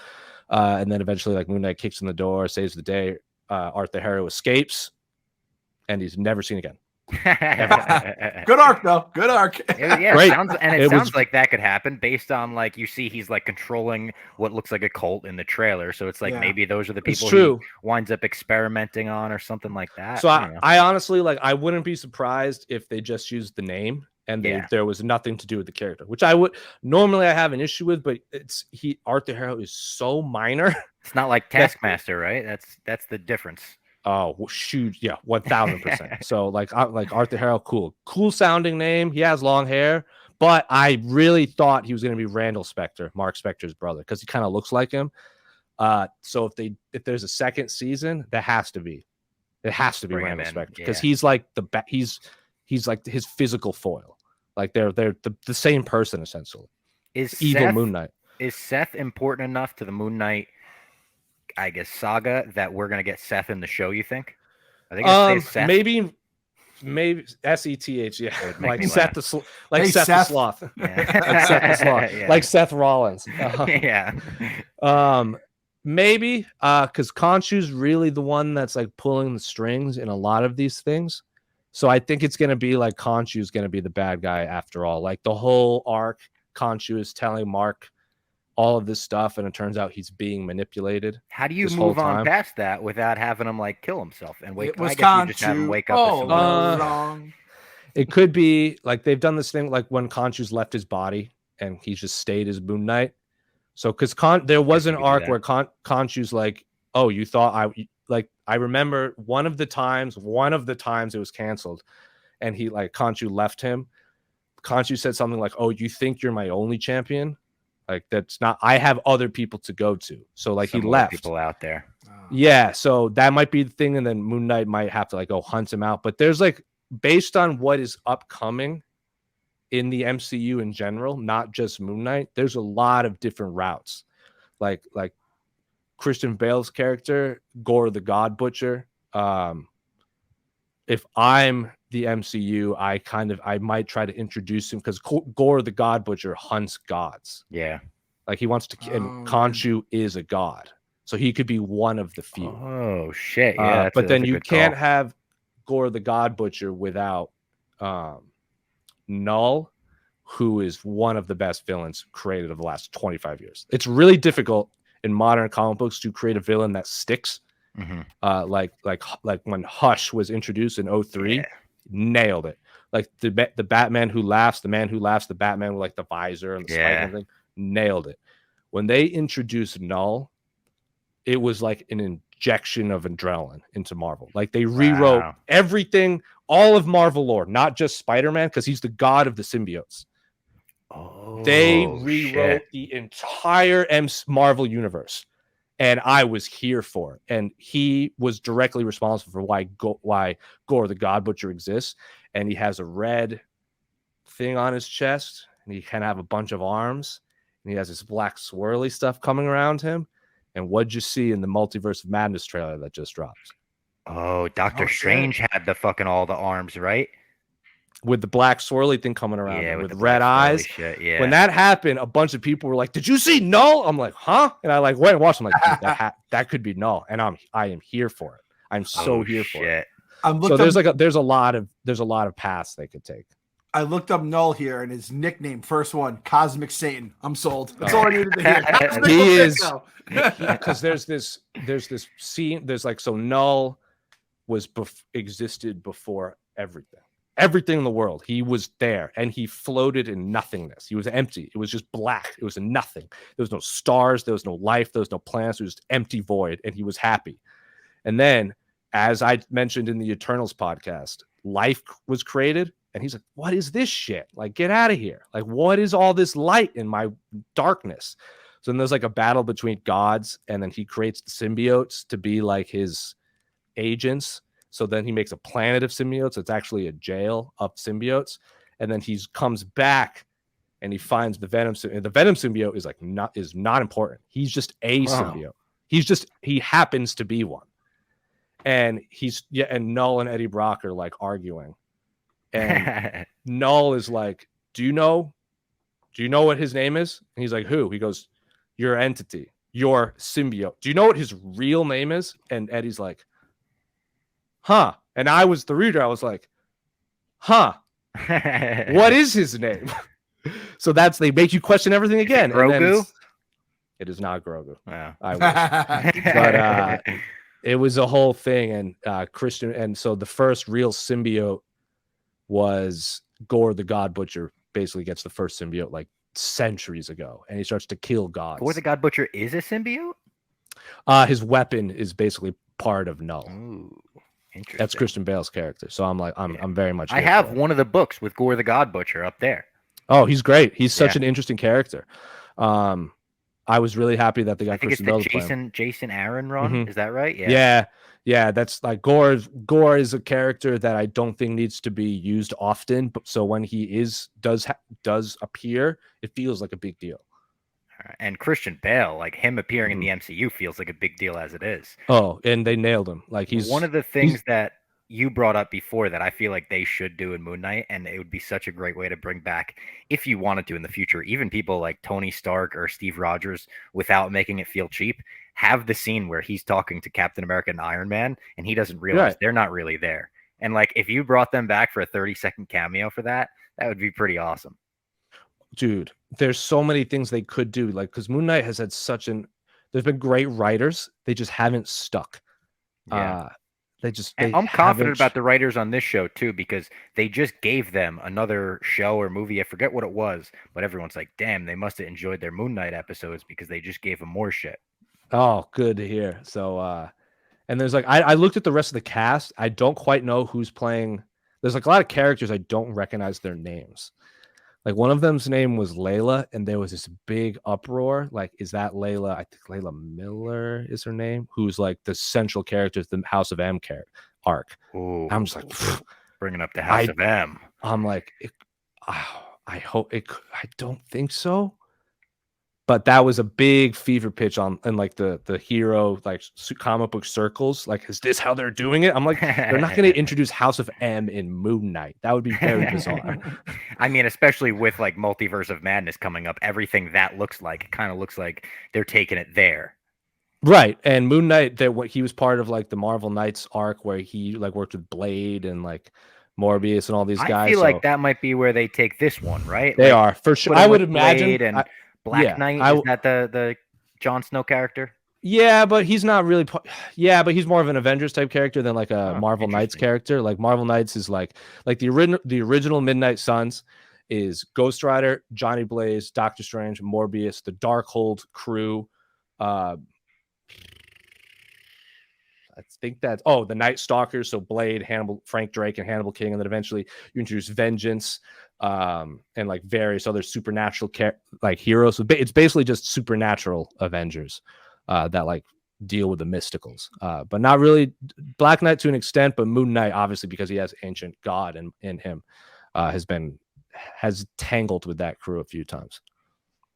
And then eventually, like, Moon Knight kicks in the door, saves the day. Arthur Harrow escapes, and he's never seen again. Good arc though. Good arc. Yeah, Great. it It was- sounds like that could happen based on, like, you see he's like controlling what looks like a cult in the trailer. So it's like Yeah. maybe those are the It's people true. he winds up experimenting on or something like that. So don't know. I honestly, like, I wouldn't be surprised if they just used the name and Yeah. there was nothing to do with the character, which I would normally I have an issue with, but Arthur Harrow is so minor. It's not like Taskmaster, right? That's the difference. Oh, shoot, yeah, 1000%. So like Arthur Harrow, cool sounding name. He has long hair, but I really thought he was going to be Randall Spector, Mark Spector's brother, because he kind of looks like him. So if there's a second season, it has to be Bring him Randall in, Spector, because yeah. he's like he's like his physical foil. Like they're the same person essentially. Is Evil Seth, Moon Knight. Is Seth important enough to the Moon Knight, I guess, saga that we're gonna get Seth in the show? You think? I think it's Seth. Maybe Seth, yeah, It would make like me Seth laugh. like Hey, Seth the Seth. Sloth, Yeah. like Seth the Sloth, Yeah. like Seth Rollins. Yeah. Maybe because Khonshu's really the one that's like pulling the strings in a lot of these things. So I think it's gonna be like Khonshu's gonna be the bad guy after all. Like the whole arc, Khonshu is telling Mark all of this stuff, and it turns out he's being manipulated. How do you This whole move on time. past that without having him like kill himself and wake? It was I guess you just have him Khonshu wake up. all As someone else. along. It could be like they've done this thing like when Khonshu's left his body and he's just stayed as Moon Knight. So because there was an you could do arc that. where Khonshu's like, oh, you thought I remember one of the times it was canceled, and he like Khonshu left him. Khonshu said something like, oh, you think you're my only champion? Like that's not. I have other people to go to. So like Some he more left. people out there. Yeah, so that might be the thing, and then Moon Knight might have to like go hunt him out. But there's like, based on what is upcoming in the MCU in general, not just Moon Knight, there's a lot of different routes. Like Christian Bale's character, Gore the God Butcher. If I'm the MCU, I might try to introduce him because Gore the God Butcher hunts gods. Yeah. Like he wants to, and Khonshu is a god. So he could be one of the few. Oh shit! Yeah, But then you good can't call. have Gore the God Butcher without Null, who is one of the best villains created of the last 25 years. It's really difficult in modern comic books to create a villain that sticks. Mhm. Like when Hush was introduced in 03, Yeah. nailed it. Like the Batman who laughs, the man who laughs, the Batman with like the visor and the spike and everything, nailed it. When they introduced Null, it was like an injection of adrenaline into Marvel. Like they rewrote Wow. everything, all of Marvel lore, not just Spider-Man, because he's the god of the symbiotes. Oh, They rewrote shit. the entire Marvel universe, and I was here for it. And he was directly responsible for why Gore the God Butcher exists. And he has a red thing on his chest, and he kind of have a bunch of arms, and he has this black swirly stuff coming around him. And what'd you see in the Multiverse of Madness trailer that just dropped? Oh, Doctor Oh, shit. Strange had the fucking all the arms, right? With the black swirly thing coming around Yeah, him, with with the red black swirly eyes. shit, yeah. When that happened, a bunch of people were like, "Did you see Null?" I'm like, "Huh?" And I like went and watched. I'm like, "Dude, that could be Null," and I am here for it. I'm so here for it. So there's a lot of paths they could take. I looked up Null here, and his nickname, first one, Cosmic Satan. I'm sold. That's all I needed to hear. He is, because there's this scene. There's like, so Null was existed before everything in the world. He was there, and he floated in nothingness. He was empty. It was just black. It was nothing. There was no stars. There was no life. There was no planets. It was just empty void, and he was happy. And then, as I mentioned in the Eternals podcast, life was created. And he's like, what is this shit? Like, get out of here. Like, what is all this light in my darkness? So then there's like a battle between gods, and then he creates the symbiotes to be like his agents. So then he makes a planet of symbiotes. It's actually a jail of symbiotes. And then he comes back and he finds the Venom. The Venom symbiote is not important. He's just a symbiote. He happens to be one. And and Null and Eddie Brock are like arguing. And Null is like, do you know do you know what his name is? And he's like, who? He goes, your entity, your symbiote. Do you know what his real name is? And Eddie's like, huh? And I was the reader. I was like, huh? What is his name? So they make you question everything again. Grogu? And then it is not Grogu. Wow. I wish. But it was a whole thing. And Christian, and so the first real symbiote was Gore the God Butcher. Basically gets the first symbiote like centuries ago, and he starts to kill gods. Gore the God Butcher is a symbiote? His weapon is basically part of Null. Ooh, interesting. That's Christian Bale's character. So I'm very much. I have one of the books with Gore the God Butcher up there. Oh, he's great. He's such an interesting character. I was really happy that they got Christian Bale to play him. Jason Aaron run. Is that right? Yeah. That's like Gore is a character that I don't think needs to be used often. But so when he does appear, it feels like a big deal. And Christian Bale, like him appearing in the MCU, feels like a big deal as it is. Oh, and they nailed him. Like he's one of the things that you brought up before that I feel like they should do in Moon Knight, and it would be such a great way to bring back, if you wanted to in the future, even people like Tony Stark or Steve Rogers, without making it feel cheap, have the scene where he's talking to Captain America and Iron Man, and he doesn't realize they're not really there. And like, if you brought them back for a 30-second cameo for that, that would be pretty awesome. Dude, there's so many things they could do. Like, because Moon Knight has had there's been great writers. They just haven't stuck. Yeah. I'm confident about the writers on this show too, because they just gave them another show or movie. I forget what it was, but everyone's like, damn, they must have enjoyed their Moon Knight episodes because they just gave them more shit. Oh, good to hear. So, and there's like, I looked at the rest of the cast. I don't quite know who's playing. There's like a lot of characters I don't recognize their names. Like one of them's name was Layla, and there was this big uproar. Like, is that Layla? I think Layla Miller is her name, who's like the central character of the House of M arc. Ooh, I'm just like, bringing up the House of M. I'm like, I hope it. I don't think so. But that was a big fever pitch in like the hero like comic book circles. Like, is this how they're doing it? I'm like, they're not going to introduce House of M in Moon Knight. That would be very bizarre. I mean, especially with like Multiverse of Madness coming up, everything that looks like, it kind of looks like they're taking it there. Right. And Moon Knight, he was part of like the Marvel Knights arc where he like worked with Blade and like Morbius and all these guys. I feel like that might be where they take this one, right? They like, are for sure. I would imagine. Blade and Black Knight, is that the Jon Snow character? Yeah, but he's not really. Yeah, but he's more of an Avengers type character than like a Marvel Knights character. Like Marvel Knights is like the original Midnight Suns is Ghost Rider, Johnny Blaze, Doctor Strange, Morbius, the Darkhold crew. I think that's the Night Stalkers. So Blade, Frank Drake, and Hannibal King, and then eventually you introduce Vengeance. And like various other supernatural heroes. So it's basically just supernatural Avengers that like deal with the mysticals, but not really Black Knight to an extent. But Moon Knight, obviously, because he has ancient God in him, has tangled with that crew a few times.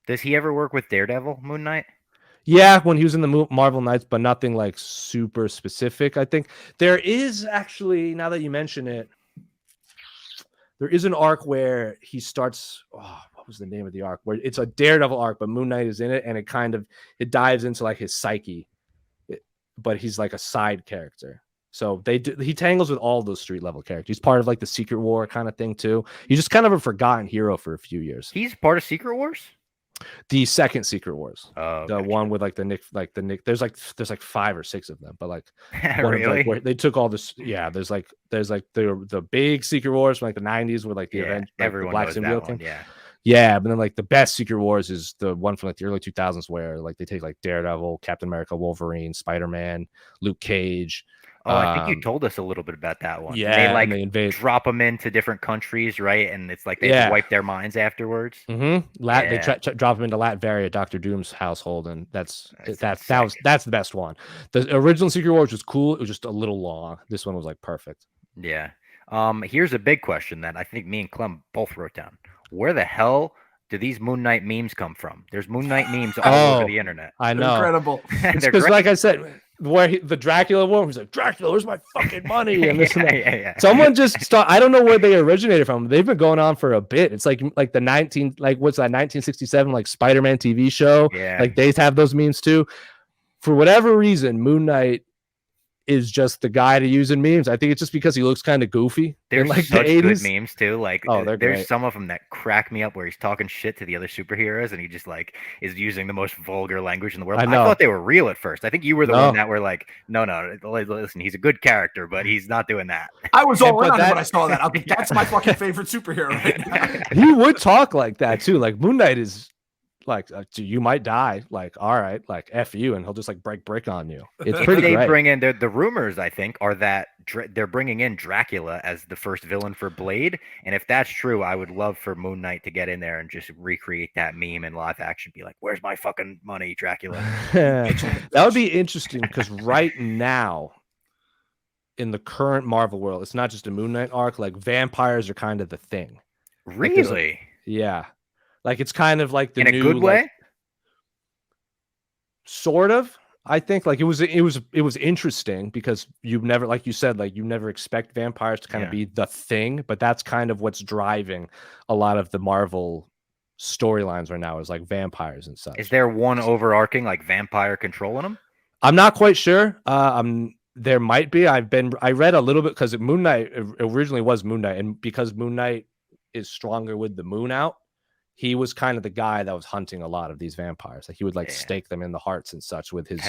Does he ever work with Daredevil, Moon Knight? Yeah, when he was in the Marvel Knights, but nothing like super specific. I think there is actually, now that you mention it, there is an arc where he starts. What was the name of the arc? Where it's a Daredevil arc, but Moon Knight is in it, and it dives into like his psyche, but he's like a side character. So he tangles with all those street level characters. He's part of like the Secret War kind of thing too. He's just kind of a forgotten hero for a few years. He's part of Secret Wars. The second Secret Wars, the one with like the Nick. There's like 5 or 6 of them, but like really, where they took all this. Yeah, there's like the big Secret Wars from like the 90s with like the event, like everyone the Black knows Symbiote that one. thing. Yeah, but then like the best Secret Wars is the one from like the early 2000s where like they take like Daredevil, Captain America, Wolverine, Spider-Man, Luke Cage. I think you told us a little bit about that one. Yeah, they invade. Drop them into different countries, right? And it's like they wipe their minds afterwards. Mm-hmm. They drop them into Latveria, Doctor Doom's household, and that's the best one. The original Secret Wars was cool. It was just a little long. This one was like perfect. Yeah. Here's a big question that I think me and Clem both wrote down. Where the hell do these Moon Knight memes come from? There's Moon Knight memes all over the internet. I know. Incredible. Because like I said, where the Dracula one was like, Dracula, where's my fucking money? And this and that. Yeah. Someone just start. I don't know where they originated from. They've been going on for a bit. It's like the 1967 like Spider-Man TV show. Yeah. Like they have those memes too. For whatever reason, Moon Knight is just the guy to use in memes. I think it's just because he looks kind of goofy. There's like such the good 80s. memes too. Like, They're there's great. some of them that crack me up where he's talking shit to the other superheroes and he just like is using the most vulgar language in the world. I I know. thought they were real at first. I think you were the No. one that were like, no, listen, he's a good character, but he's not doing that. I was all but in on it that- when I saw that. I was like, that's my fucking favorite superhero right now. He would talk like that too. Like Moon Knight is like, you might die. Like, all right, like F you, and he'll just like break brick on you. It's If pretty they great. bring in the rumors, I think, are that they're bringing in Dracula as the first villain for Blade, and if that's true, I would love for Moon Knight to get in there and just recreate that meme in live action. Be like, "Where's my fucking money, Dracula?" That would be interesting because right now, in the current Marvel world, it's not just a Moon Knight arc. Like vampires are kind of the thing. Really? Yeah, like it's kind of like the In a new, good way? like, sort of. I think like it was interesting because you never, like you said, like you never expect vampires to kind of be the thing, but that's kind of what's driving a lot of the Marvel storylines right now is like vampires and such. Is there one overarching like vampire controlling them? I'm not quite sure. There might be. I read a little bit because Moon Knight originally was Moon Knight, and because Moon Knight is stronger with the moon out, he was kind of the guy that was hunting a lot of these vampires. Like he would like stake them in the hearts and such with his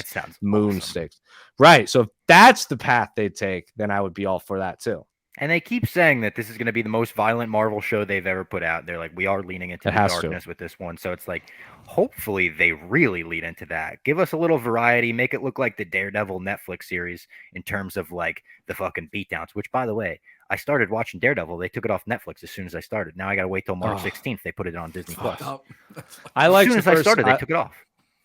moon stakes. Right. So if that's the path they take, then I would be all for that too. And they keep saying that this is going to be the most violent Marvel show they've ever put out. They're like, we are leaning into the darkness with this one. So it's like, hopefully they really lead into that. Give us a little variety. Make it look like the Daredevil Netflix series in terms of like the fucking beatdowns, which by the way, I started watching Daredevil. They took it off Netflix as soon as I started. Now I got to wait till March 16th. They put it on Disney Plus. I liked as soon as I started, they took it off.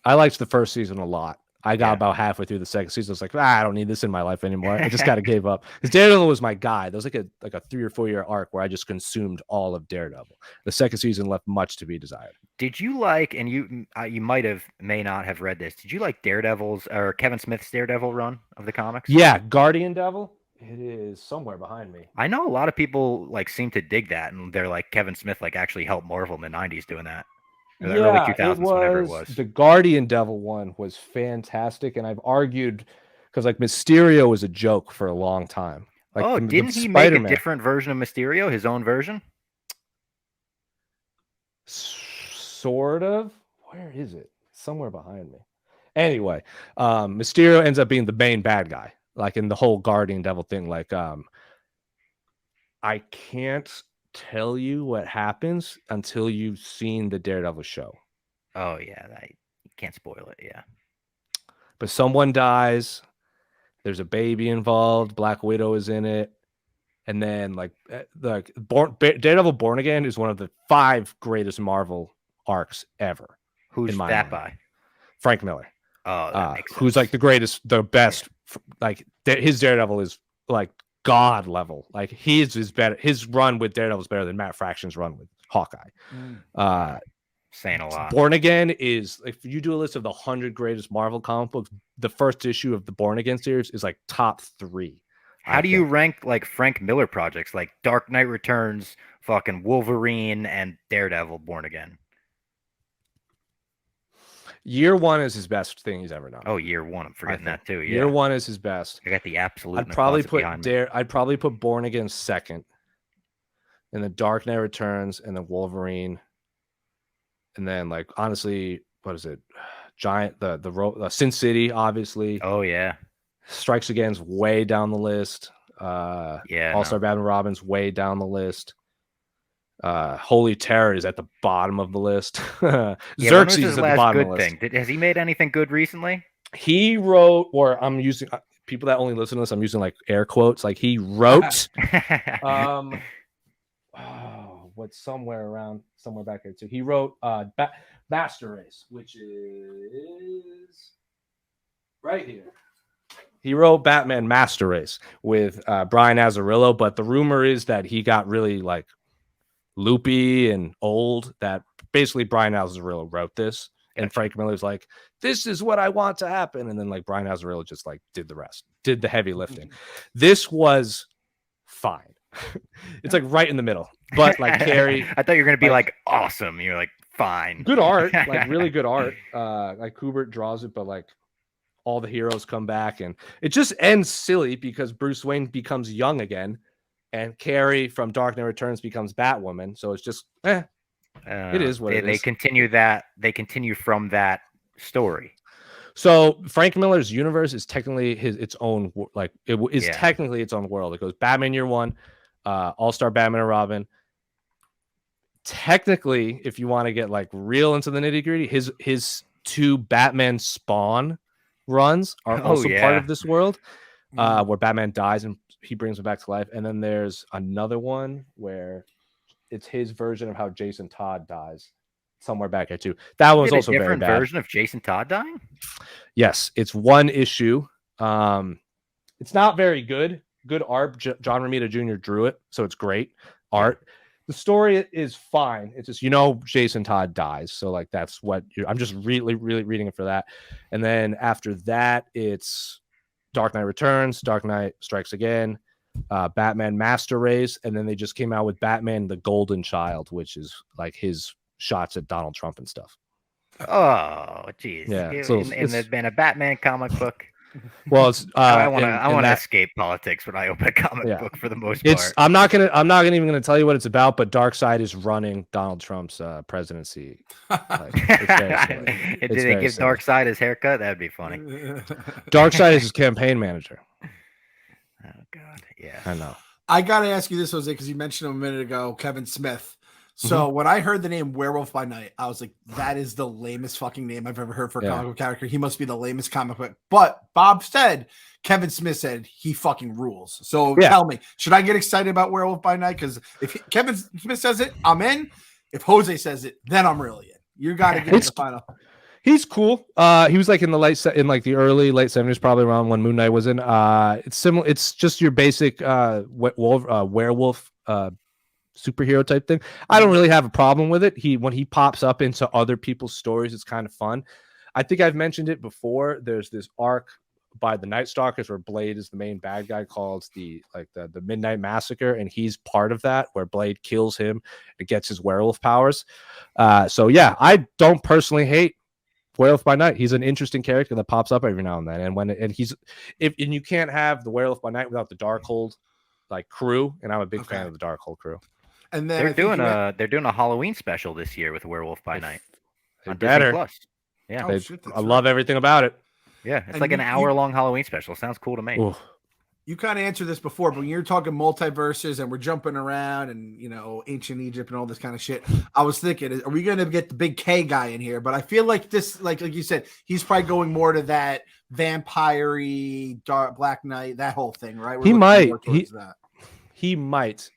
I liked the first season a lot. I got about halfway through the second season. I was like, I don't need this in my life anymore. I just got to give up. Because Daredevil was my guy. There was like a 3 or 4 year arc where I just consumed all of Daredevil. The second season left much to be desired. Did you like, and you may not have read this, did you like Daredevil's or Kevin Smith's Daredevil run of the comics? Yeah, Guardian Devil. It is somewhere behind me. I know a lot of people like seem to dig that, and they're like Kevin Smith like actually helped Marvel in the 90s doing that. Yeah, early 2000s, whenever it was. The Guardian Devil one was fantastic, and I've argued because like Mysterio was a joke for a long time. Like, didn't he make a different version of Mysterio, his own version? Sort of. Where is it? Somewhere behind me. Anyway, Mysterio ends up being the main bad guy, like in the whole Guardian Devil thing. Like, I can't tell you what happens until you've seen the Daredevil show. Oh yeah, you can't spoil it. Yeah, but someone dies. There's a baby involved. Black Widow is in it, and then like Daredevil Born Again is one of the 5 greatest Marvel arcs ever. Who's that by? Frank Miller. Oh, that makes sense. Who's like the best. Like his Daredevil is like God level. Like his is better. His run with Daredevil is better than Matt Fraction's run with Hawkeye. Saying a lot. Born Again is, if you do a list of the 100 greatest Marvel comic books, the first issue of the Born Again series is like top 3. How do you rank like Frank Miller projects like Dark Knight Returns, fucking Wolverine, and Daredevil Born Again? Year 1 is his best thing he's ever done. Oh, Year 1. I'm forgetting that too. Yeah. Year 1 is his best. I got the absolute. I'd probably put Born Again second, and then Dark Knight Returns, and then Wolverine, and then like honestly, what is it? Giant the Sin City, obviously. Oh yeah. Strikes Again's way down the list. All-Star Batman Robin's way down the list. Holy Terror is at the bottom of the list. Xerxes is at the bottom of the list. Has he made anything good recently? He wrote, or I'm using people that only listen to this, I'm using like air quotes. Like he wrote, what's somewhere back here too. He wrote Master Race, which is right here. He wrote Batman Master Race with Brian Azzarello, but the rumor is that he got really like loopy and old, that basically Brian Azzarello wrote this And Gotcha. Frank Miller's like, this is what I want to happen. And then like Brian Azzarello just like did the rest, did the heavy lifting. This was fine. It's like right in the middle. But like Carrie, I thought you were gonna be like awesome. You're like fine. good art, like really good art. Like Kubert draws it, but like all the heroes come back, and it just ends silly because Bruce Wayne becomes young again, and Carrie from Dark Knight Returns becomes Batwoman. So it's just, it is what it they is. continue that. They continue from that story. So Frank Miller's universe is technically its own, like it is technically its own world. It goes Batman Year One, All-Star Batman and Robin. Technically, if you want to get like real into the nitty-gritty, his 2 Batman Spawn runs are also part of this world, where Batman dies and he brings him back to life. And then there's another one where it's his version of how Jason Todd dies somewhere back there too. That was also a different very bad version of Jason Todd dying. Yes, it's one issue. It's not very good. Good art. John Romita Jr. drew it, so it's great art. The story is fine. It's just, Jason Todd dies, so like that's what I'm just really reading it for that. And then after that, it's Dark Knight Returns, Dark Knight Strikes Again, Batman Master Race, and then they just came out with Batman the Golden Child, which is like his shots at Donald Trump and stuff. Oh, jeez. Yeah, There's been a Batman comic book. Well, it's I want to escape politics when I open a comic book for the most part. I'm not even gonna tell you what it's about, but Darkseid is running Donald Trump's presidency. Like, Did they give Darkseid his haircut? That'd be funny. Darkseid is his campaign manager. Oh God, yeah. I know. I gotta ask you this, Jose, because you mentioned him a minute ago, Kevin Smith. So when I heard the name Werewolf by Night, I was like, that is the lamest fucking name I've ever heard for a comic book character. He must be the lamest comic book. But Bob said, Kevin Smith said he fucking rules. So tell me, should I get excited about Werewolf by Night? Because if Kevin Smith says it, I'm in. If Jose says it, then I'm really in. You got to get the final. He's cool. He was like in the early late 70s, probably around when Moon Knight was in. It's similar. It's just your basic werewolf superhero type thing. I don't really have a problem with it. When he pops up into other people's stories, it's kind of fun. I think I've mentioned it before. There's this arc by the Night Stalkers where Blade is the main bad guy, called the Midnight Massacre, and he's part of that, where Blade kills him and gets his werewolf powers. So yeah, I don't personally hate Werewolf by Night. He's an interesting character that pops up every now and then, and you can't have the Werewolf by Night without the Darkhold like crew, and I'm a big fan of the Darkhold crew. And then they're doing a Halloween special this year with Werewolf by Night on better. Disney Plus. Yeah, I love everything about it. Yeah, it's like an hour-long Halloween special. Sounds cool to me. Ooh. You kind of answered this before, but when you're talking multiverses and we're jumping around and ancient Egypt and all this kind of shit, I was thinking, are we going to get the big K guy in here? But I feel like this, like you said, he's probably going more to that vampire-y, dark Black Knight, that whole thing, right? He might. He might.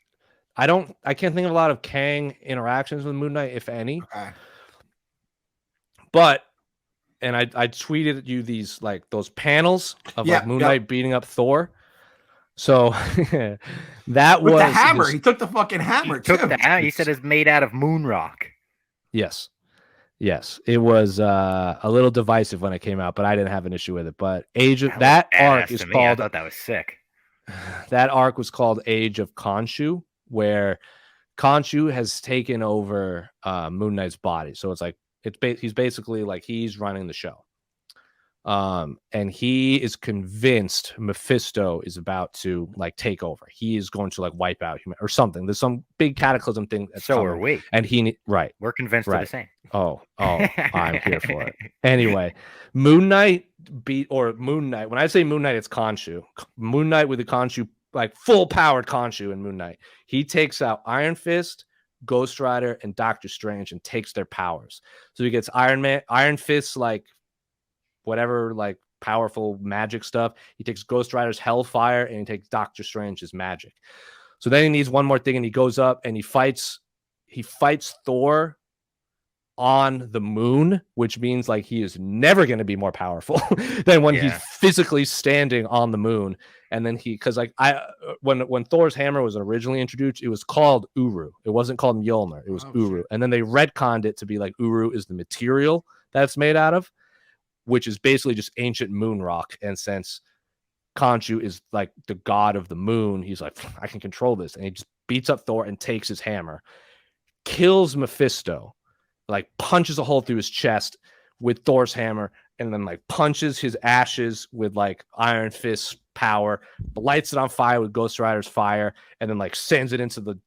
I can't think of a lot of Kang interactions with Moon Knight, if any. Okay. But, and I tweeted you those panels of Moon Knight beating up Thor. So that with was the hammer. He took the fucking hammer. He said it's made out of moon rock. Yes. It was a little divisive when it came out, but I didn't have an issue with it. But that arc is called. I thought that was sick. That arc was called Age of Khonshu, where Khonshu has taken over Moon Knight's body. So it's like he's basically like he's running the show. And he is convinced Mephisto is about to take over. He is going to wipe out human or something. There's some big cataclysm thing. So are we. And we're convinced of the same. Oh, I'm here for it. Anyway, Moon Knight. When I say Moon Knight, it's Khonshu. Moon Knight with the Khonshu, full powered Khonshu in Moon Knight. He takes out Iron Fist, Ghost Rider, and Doctor Strange and takes their powers. So he gets Iron Fist, whatever powerful magic stuff. He takes Ghost Rider's Hellfire, and he takes Doctor Strange's magic. So then he needs one more thing, and he goes up and he fights Thor on the moon, which means he is never going to be more powerful than when he's physically standing on the moon. And then when Thor's hammer was originally introduced, it was called Uru. It wasn't called Mjolnir. It was Uru. Shit. And then they retconned it to be Uru is the material that's made out of, which is basically just ancient moon rock. And since Khonshu is like the god of the moon, he's like, I can control this. And he just beats up Thor and takes his hammer, kills Mephisto, like punches a hole through his chest with Thor's hammer, and then like punches his ashes with like Iron Fist power, lights it on fire with Ghost Rider's fire, and then like sends it into the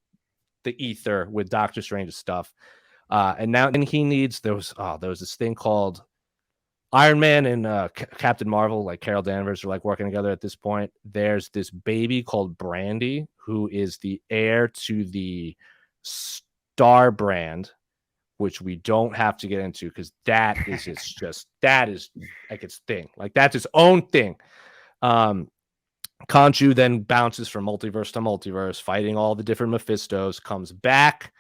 ether with Doctor Strange's stuff. And now then he needs there was this thing called Iron Man and Captain Marvel, like Carol Danvers, are like working together at this point. There's this baby called Brandy, who is the heir to the Star brand, which we don't have to get into because that is that is like its thing. Like that's its own thing. Khonshu then bounces from multiverse to multiverse, fighting all the different Mephistos, comes back,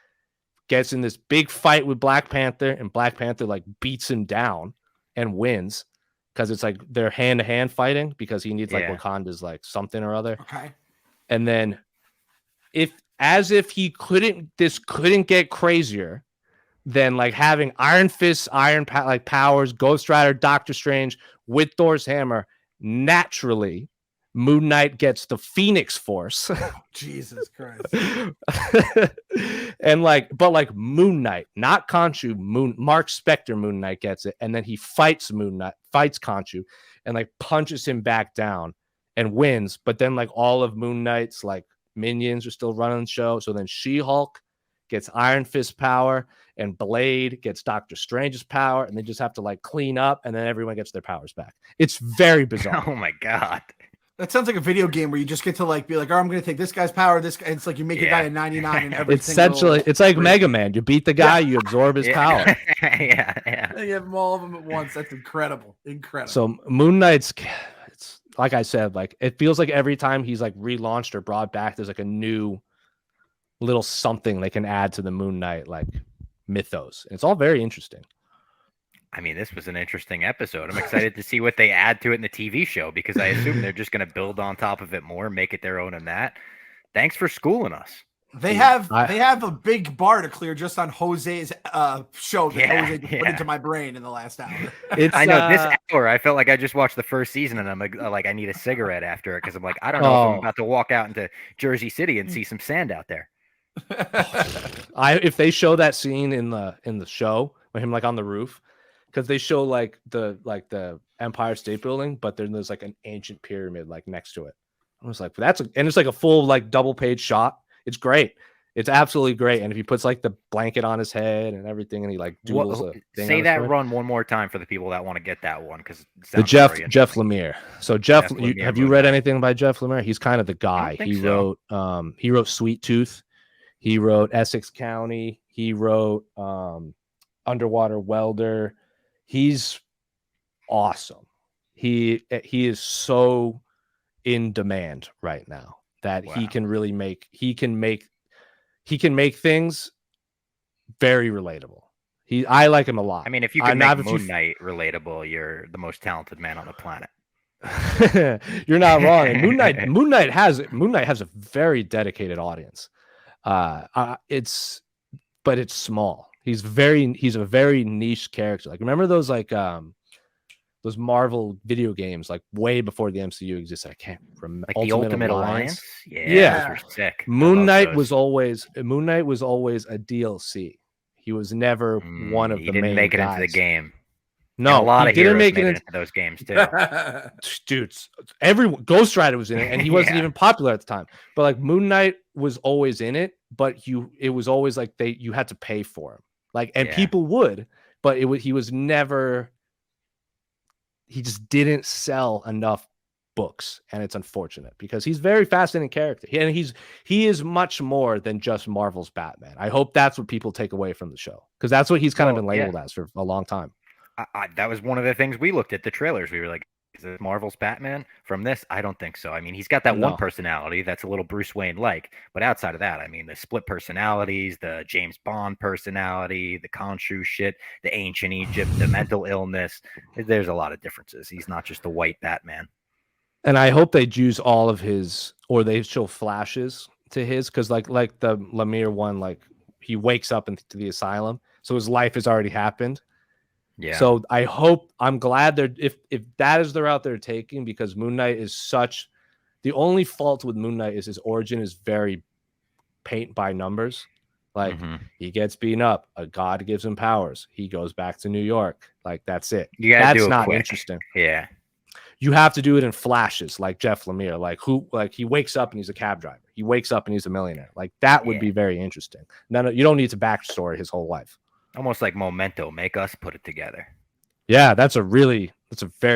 gets in this big fight with Black Panther, and Black Panther like beats him down and wins because it's like they're hand-to-hand fighting because he needs like Wakanda's like something or other. Okay. And then if this couldn't get crazier than like having Iron Fist, like powers, Ghost Rider, Doctor Strange with Thor's hammer, naturally Moon Knight gets the Phoenix Force. Jesus Christ. And but Moon Knight, not Khonshu, Mark Spector Moon Knight gets it, and then he fights Khonshu and like punches him back down and wins. But then like all of Moon Knight's like minions are still running the show. So then She-Hulk gets Iron Fist power, and Blade gets Doctor Strange's power, and they just have to like clean up, and then everyone gets their powers back. It's very bizarre. Oh my god. That sounds like a video game where you just get to like be like, oh, I'm going to take this guy's power. This guy, it's like you make a guy a 99 and every essentially it's like Mega Man. You beat the guy, you absorb his power. Yeah. You have them all of them at once. That's incredible. So Moon Knight's, it's like I said, like it feels like every time he's like relaunched or brought back, there's like a new little something they can add to the Moon Knight like mythos. And it's all very interesting. I mean, this was an interesting episode. I'm excited to see what they add to it in the TV show because I assume they're just going to build on top of it more, make it their own and that. Thanks for schooling us. They have a big bar to clear just on Jose's show that Jose put into my brain in the last hour. I know this hour I felt like I just watched the first season and I'm like I need a cigarette after it because I'm like I don't know if I'm about to walk out into Jersey City and see some sand out there. If they show that scene in the show with him like on the roof, because they show like the Empire State Building, but then there's like an ancient pyramid like next to it. I was like, and it's like a full like double page shot. It's great. It's absolutely great. And if he puts like the blanket on his head and everything, and he like doodles a thing. Say that run one more time for the people that want to get that one because the Jeff Lemire. So Jeff have you read anything by Jeff Lemire? He's kind of the guy. He wrote Sweet Tooth. He wrote Essex County. He wrote Underwater Welder. He's awesome. He is so in demand right now that he can make things very very relatable. I like him a lot. I mean, if you can make Moon Knight relatable, you're the most talented man on the planet. You're not wrong. And Moon Knight has a very dedicated audience. It's small. He's a very niche character. Like remember those those Marvel video games like way before the MCU existed. I can't remember. Like the Ultimate Alliance? Yeah. Those were sick. Moon Knight was always a DLC. He was never one of the main guys. He didn't make it into the game. No, a lot of heroes made it into those games too. Dudes, everyone Ghost Rider was in it, and he wasn't even popular at the time. But like Moon Knight was always in it, but it was always like you had to pay for him. Like, and people would, but he was never. He just didn't sell enough books, and it's unfortunate because he's a very fascinating character, and he is much more than just Marvel's Batman. I hope that's what people take away from the show because that's what he's kind of been labeled as for a long time. That was one of the things we looked at the trailers. We were like, is it Marvel's Batman from this? I don't think so. I mean, he's got that one personality that's a little Bruce Wayne-like, but outside of that, I mean, the split personalities, the James Bond personality, the Khonshu shit, the ancient Egypt, the mental illness, there's a lot of differences. He's not just the white Batman. And I hope they use all of his, or they show flashes to his, because like the Lemire one, like he wakes up into the asylum, so his life has already happened. Yeah. So I'm glad they're if that is the route they're taking, because Moon Knight is such, the only fault with Moon Knight is his origin is very paint by numbers. Like he gets beaten up, a god gives him powers, he goes back to New York. Like that's it. You gotta That's do it not quick. interesting. Yeah. You have to do it in flashes, like Jeff Lemire. Like he wakes up and he's a cab driver. He wakes up and he's a millionaire. Like that would be very interesting. No, you don't need to backstory his whole life. Almost like Memento. Make us put it together. Yeah, that's a very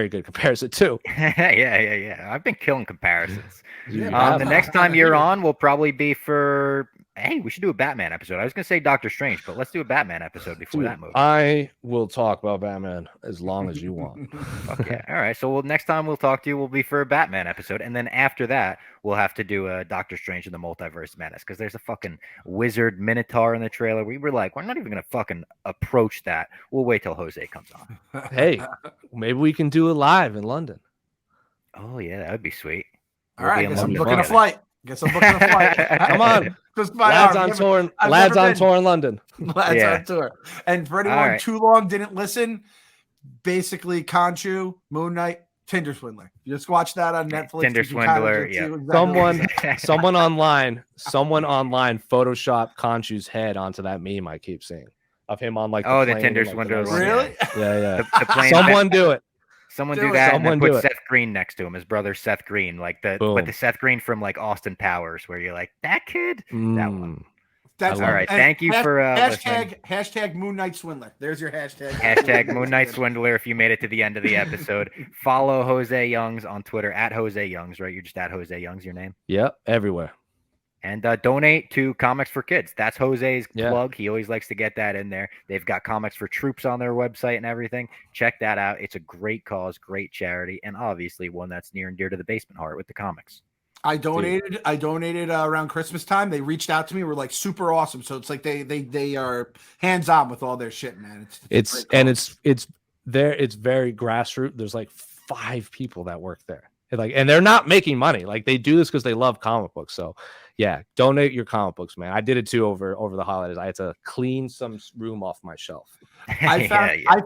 good comparison too. Yeah. I've been killing comparisons. Yeah, the next time you're on will probably be for. Hey, we should do a Batman episode. I was gonna say Doctor Strange, but let's do a Batman episode before that movie. I will talk about Batman as long as you want. Fuck yeah. All right. So next time we'll talk to you will be for a Batman episode, and then after that we'll have to do a Doctor Strange in the Multiverse Madness, because there's a fucking wizard Minotaur in the trailer. We were like, we're not even gonna fucking approach that. We'll wait till Jose comes on. Hey, maybe we can do it live in London. Oh yeah, that would be sweet. All right, guess I'm London booking a together. flight. Guess I'm booking a flight. Come on. Lads on tour in London. Lads on tour. And for anyone too long didn't listen, basically Khonshu, Moon Knight, Tinder Swindler. You just watch that on Netflix. Tinder Swindler, Someone online Photoshop Khonshu's head onto that meme I keep seeing of him on like the Tinder Swindler. Really? Yeah. The plane Someone do it. Someone do that. Someone and then do put it. Seth Green next to him, his brother Seth Green, like the Seth Green from like Austin Powers, where you're like, that kid. That one. That's all right. Thank you for hashtag Moon Knight Swindler. There's your hashtag. Hashtag Moon Knight Swindler. If you made it to the end of the episode, follow Jose Youngs on Twitter at Jose Youngs. Right, you're just at Jose Youngs. Your name. Yep, everywhere. And donate to Comics for Kids. That's Jose's plug. He always likes to get that in there. They've got Comics for Troops on their website and everything. Check that out. It's a great cause, great charity, and obviously one that's near and dear to the basement heart with the comics. I donated around Christmas time. They reached out to me. We're like super awesome. So it's like they are hands on with all their shit, man. It's very grassroots. There's like 5 people that work there. And they're not making money. Like they do this because they love comic books. So yeah, donate your comic books, man. I did it too over the holidays. I had to clean some room off my shelf. I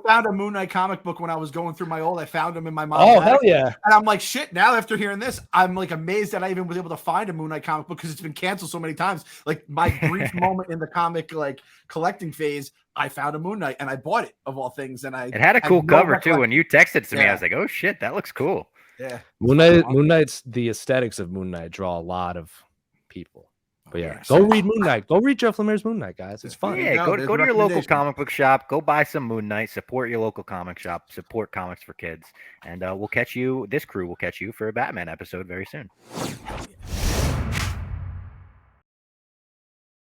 found a Moon Knight comic book when I was going through my old. I found them in my mom's. Oh hell yeah! And I'm like, shit. Now after hearing this, I'm like amazed that I even was able to find a Moon Knight comic book because it's been canceled so many times. Like my brief moment in the comic like collecting phase, I found a Moon Knight and I bought it of all things. And it had a cool cover too. When you texted it to me, I was like, oh shit, that looks cool. Yeah, Moon Knight's the aesthetics of Moon Knight draw a lot of people. But yeah, go read Moon Knight. Go read Jeff Lemire's Moon Knight, guys. It's fun. Yeah, go to your local comic book shop. Go buy some Moon Knight. Support your local comic shop. Support Comics for Kids. And this crew will catch you for a Batman episode very soon.